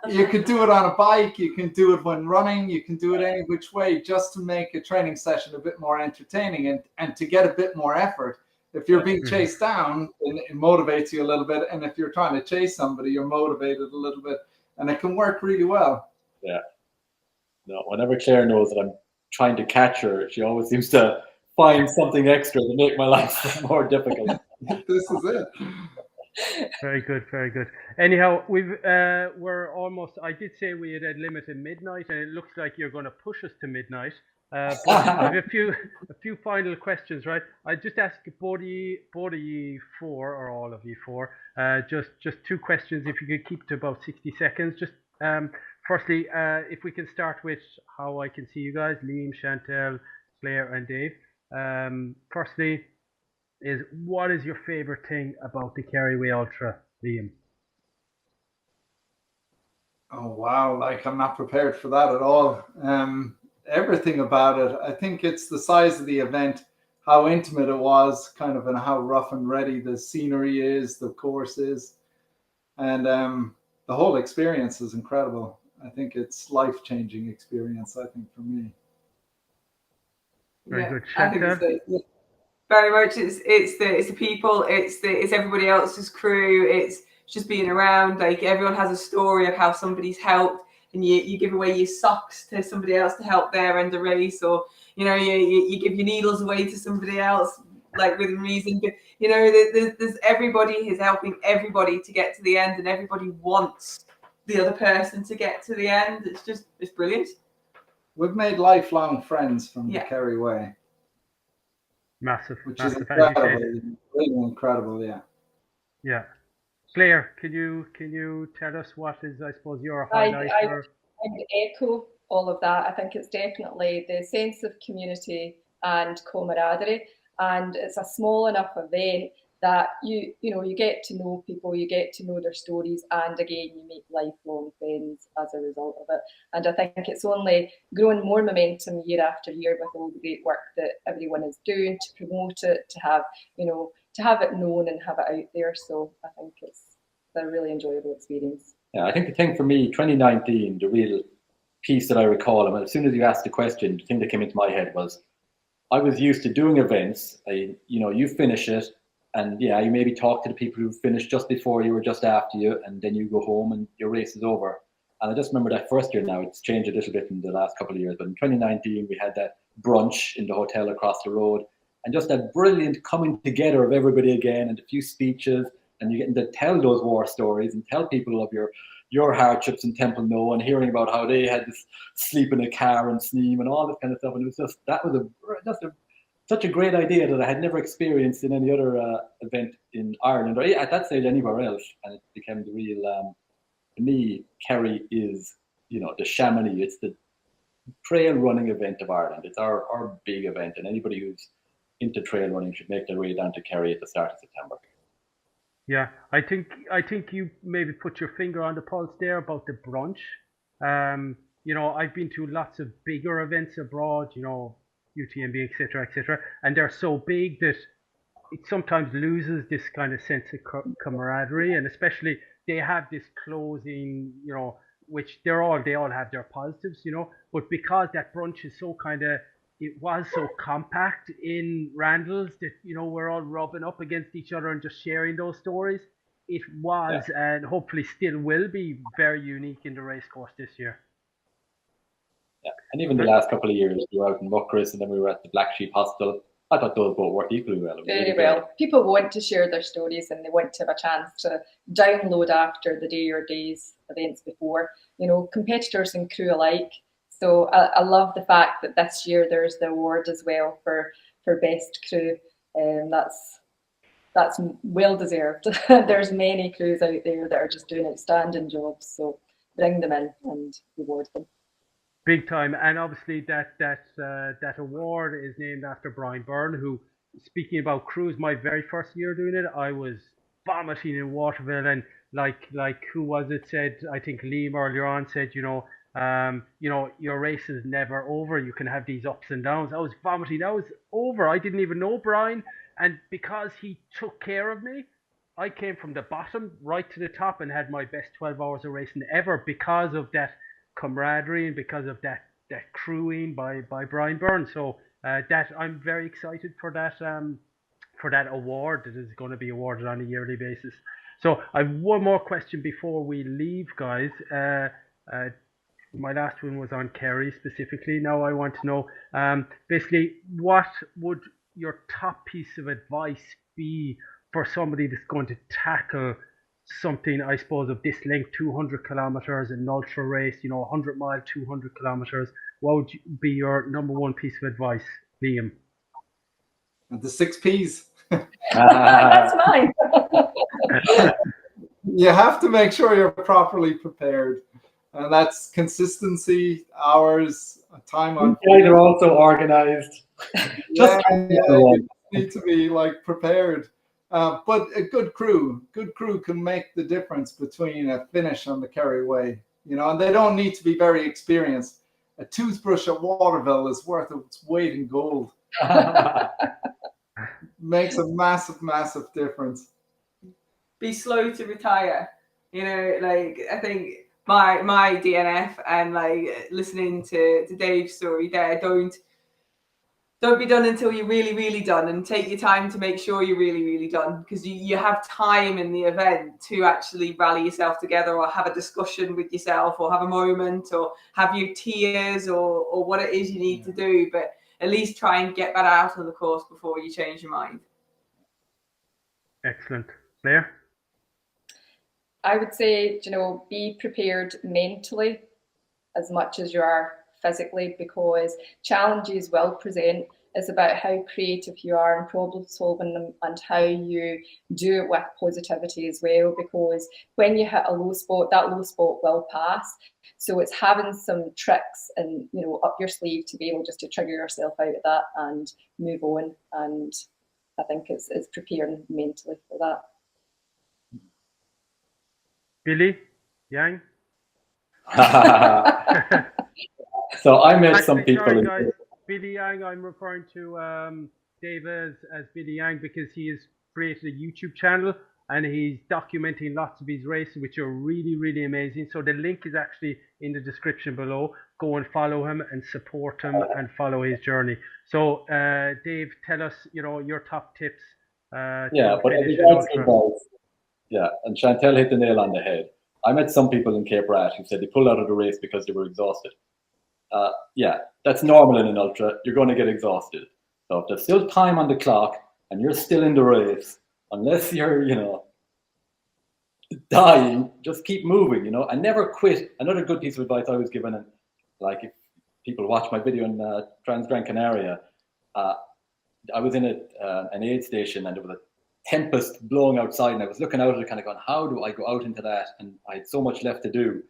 You could do it on a bike, you can do it when running, you can do it any which way, just to make a training session a bit more entertaining and to get a bit more effort. If you're being chased down, it motivates you a little bit, and if you're trying to chase somebody, you're motivated a little bit, and it can work really well. Yeah. No, whenever Claire knows that I'm trying to catch her, she always seems to find something extra to make my life more difficult. This is it. Very good, very good. Anyhow, we're almost. I did say we had a limit at midnight, and it looks like you're going to push us to midnight. But I have a few final questions, right? I just ask both of you four, or all of you four, just two questions. If you could keep to about 60 seconds. Just firstly, if we can start with how I can see you guys, Liam, Chantelle, Claire, and Dave. Firstly, what is your favorite thing about the KERRY Ultra, Liam? Oh wow, like I'm not prepared for that at all. Everything about it. I think it's the size of the event, how intimate it was, kind of, and how rough and ready the scenery is, the course is, and the whole experience is incredible. I think it's life-changing experience, I think, for me. Very good. I think it's very much it's the people, it's everybody else's crew, it's just being around. Like, everyone has a story of how somebody's helped, and you give away your socks to somebody else to help their end of race, or you give your needles away to somebody else, like, within reason. But there's everybody is helping everybody to get to the end, and everybody wants the other person to get to the end. It's brilliant. We've made lifelong friends from the KERRY way. Massive, which massive, is incredible, really incredible. Yeah. Claire, can you tell us what is, I suppose, your highlight? I would echo all of that. I think it's definitely the sense of community and camaraderie, and it's a small enough event that you get to know people, you get to know their stories, and again, you make lifelong friends as a result of it. And I think it's only growing more momentum year after year with all the great work that everyone is doing to promote it, to have it known and have it out there. So I think it's a really enjoyable experience. Yeah, I think the thing for me, 2019, the real piece that I recall, and as soon as you asked the question, the thing that came into my head was, I was used to doing events. You finish it, and you maybe talk to the people who finished just before you or just after you, and then you go home and your race is over. And I just remember that first year. Now it's changed a little bit in the last couple of years, but in 2019 we had that brunch in the hotel across the road, and just that brilliant coming together of everybody again, and a few speeches, and you're getting to tell those war stories and tell people of your hardships in Temple No, and hearing about how they had to sleep in a car and Sneem and all this kind of stuff. And it was such a great idea that I had never experienced in any other event in Ireland, or at that stage anywhere else. And it became the real, to me, KERRY is, the Chamonix. It's the trail running event of Ireland. It's our big event, and anybody who's into trail running should make their way down to KERRY at the start of September. Yeah, I think you maybe put your finger on the pulse there about the brunch. I've been to lots of bigger events abroad, UTMB, etc., and they're so big that it sometimes loses this kind of sense of camaraderie, and especially they have this closing, which they all have their positives, you know, but because that brunch is so kind of, it was so compact in Randall's that, you know, we're all rubbing up against each other and just sharing those stories. It was, and hopefully still will be, very unique in the racecourse this year. Yeah, and even the last couple of years, we were out in Muckris, and then we were at the Black Sheep Hospital. I thought those both worked equally well. Very well. People want to share their stories, and they want to have a chance to download after the day or days events before. You know, competitors and crew alike. So I love the fact that this year there's the award as well for best crew, and that's well deserved. There's many crews out there that are just doing outstanding jobs. So bring them in and reward them. Big time, and obviously that award is named after Brian Byrne, who, speaking about crews, my very first year doing it, I was vomiting in Waterville, and like who was it said? I think Liam earlier on said, you know, your race is never over. You can have these ups and downs. I was vomiting. I was over. I didn't even know Brian, and because he took care of me, I came from the bottom right to the top and had my best 12 hours of racing ever because of that camaraderie and because of that crewing by Brian Byrne. So that I'm very excited for that award that is going to be awarded on a yearly basis. So I have one more question before we leave, guys. My last one was on KERRY specifically. Now I want to know, basically, what would your top piece of advice be for somebody that's going to tackle something, I suppose, of this length, 200 kilometers, an ultra race, you know, 100 mile, 200 kilometers? What would be your number one piece of advice, Liam? The 6 Ps. That's mine. You have to make sure you're properly prepared, and that's consistency, hours, time on. They're also organized. You need to be like prepared. But a good crew can make the difference between a finish on the KERRY Way, you know, and they don't need to be very experienced. A toothbrush at Waterville is worth its weight in gold. Makes a massive, massive difference. Be slow to retire. You know, like, I think my DNF and like listening to Dave's story there, don't be done until you're really, really done, and take your time to make sure you're really, really done, because you have time in the event to actually rally yourself together, or have a discussion with yourself, or have a moment, or have your tears, or what it is you need to do. But at least try and get that out of the course before you change your mind. Excellent. Claire? I would say, you know, be prepared mentally as much as you are physically, because challenges will present. It's about how creative you are in problem solving them, and how you do it with positivity as well, because when you hit a low spot, that low spot will pass. So it's having some tricks and, you know, up your sleeve to be able just to trigger yourself out of that and move on. And I think it's preparing mentally for that. Billy Yang? So I met some people. Sorry, guys. Billy Yang, I'm referring to Dave as Billy Yang, because he has created a YouTube channel and he's documenting lots of his races, which are really, really amazing. So the link is actually in the description below. Go and follow him and support him and follow his journey. So Dave, tell us, you know, your top tips. Yeah, but yeah, and Chantelle hit the nail on the head. I met some people in Cape Rat who said they pulled out of the race because they were exhausted. Yeah, that's normal in an ultra. You're going to get exhausted. So if there's still time on the clock and you're still in the race, unless you're, you know, dying, just keep moving, you know, and never quit. Another good piece of advice I was given, and like if people watch my video in Trans Gran Canaria, I was in an aid station and there was a tempest blowing outside, and I was looking out at it kind of going, how do I go out into that? And I had so much left to do.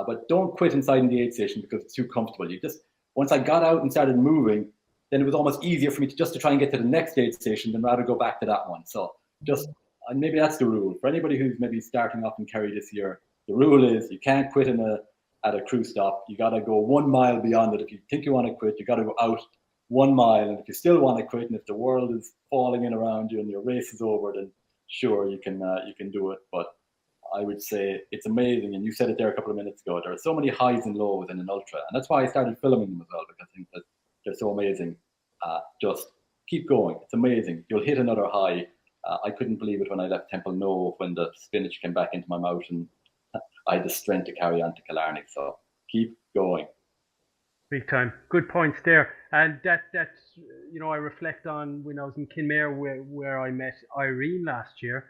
But don't quit inside in the aid station because it's too comfortable. You just, once I got out and started moving, then it was almost easier for me to try and get to the next aid station than rather go back to that one. So just, and maybe that's the rule. For anybody who's maybe starting off in KERRY this year, the rule is you can't quit at a crew stop. You got to go 1 mile beyond it. If you think you want to quit, you got to go out 1 mile. And if you still want to quit, and if the world is falling in around you and your race is over, then sure, you can do it. But I would say it's amazing. And you said it there a couple of minutes ago. There are so many highs and lows in an ultra, and that's why I started filming them as well, because I think that they're so amazing. Just keep going. It's amazing. You'll hit another high. I couldn't believe it when I left Temple Nove, when the spinach came back into my mouth and I had the strength to carry on to Killarney. So keep going. Big time. Good points there. And that's, you know, I reflect on when I was in Kinmare where I met Irene last year,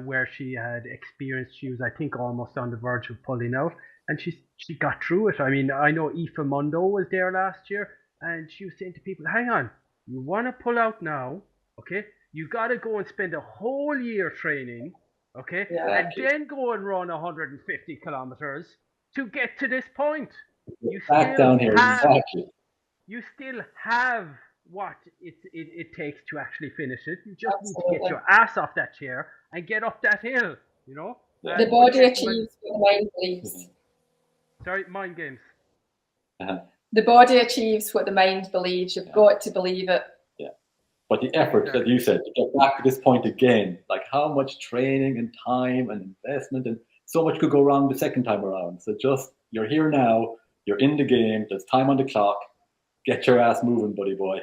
where she had experienced, she was, I think, almost on the verge of pulling out, and she got through it. I mean, I know Aoife Mundo was there last year, and she was saying to people, hang on, you want to pull out now, okay? You got to go and spend a whole year training, okay? And then go and run 150 kilometers to get to this point. You back down here, exactly. You still have what it takes to actually finish it. You just need to get your ass off that chair and get up that hill, you know? The body achieves what the mind believes. Sorry, mind games. The body achieves what the mind believes. You've got to believe it. Yeah. But the effort that you said to get back to this point again, like how much training and time and investment, and so much could go wrong the second time around. So just, you're here now, you're in the game, there's time on the clock, get your ass moving, buddy boy.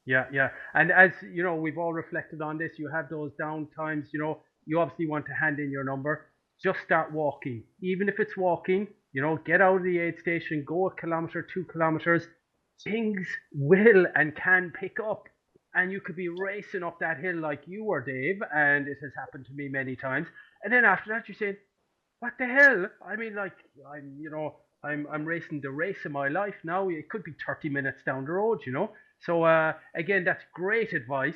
Yeah. And as you know, we've all reflected on this, you have those down times, you know, you obviously want to hand in your number, just start walking. Even if it's walking, you know, get out of the aid station, go a kilometer, 2 kilometers, things will and can pick up. And you could be racing up that hill like you were, Dave, and it has happened to me many times. And then after that, you're saying, what the hell? I mean, like, I'm racing the race of my life now. It could be 30 minutes down the road, you know. So again, that's great advice.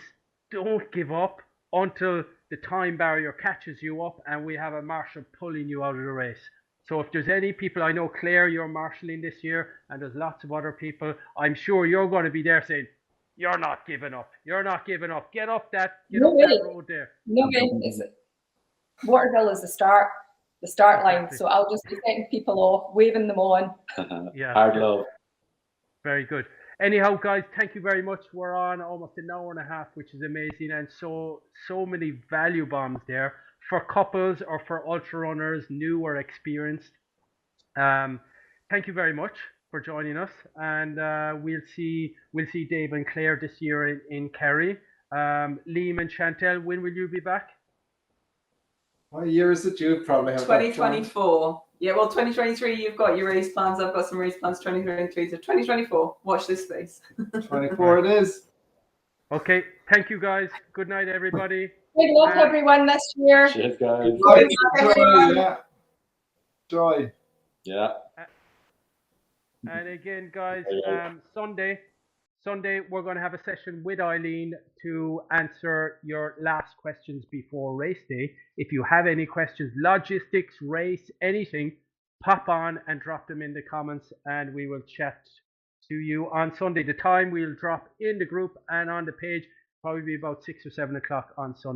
Don't give up until the time barrier catches you up and we have a marshal pulling you out of the race. So if there's any people, I know Claire, you're marshalling this year, and there's lots of other people, I'm sure you're going to be there saying, you're not giving up. You're not giving up. Get up that road there. No way. Waterville is the start line. So I'll just be setting people off, waving them on. Yeah. Hard love. Very good. Anyhow, guys, thank you very much. We're on almost an hour and a half, which is amazing, and so many value bombs there for couples or for ultra runners, new or experienced. Thank you very much for joining us, and we'll see Dave and Claire this year in Kerry. Liam and Chantelle, when will you be back? What year is it? You probably have 2024. Yeah, well, 2023, you've got your race plans. I've got some race plans. 2023, so 2024. Watch this space. 24 it is. Okay, thank you guys. Good night, everybody. Good luck, everyone, this year. Cheers, guys. Joy. Yeah. And again, guys, Sunday, we're going to have a session with Eileen to answer your last questions before race day. If you have any questions, logistics, race, anything, pop on and drop them in the comments and we will chat to you on Sunday. The time we'll drop in the group and on the page, probably be about 6 or 7 o'clock on Sunday.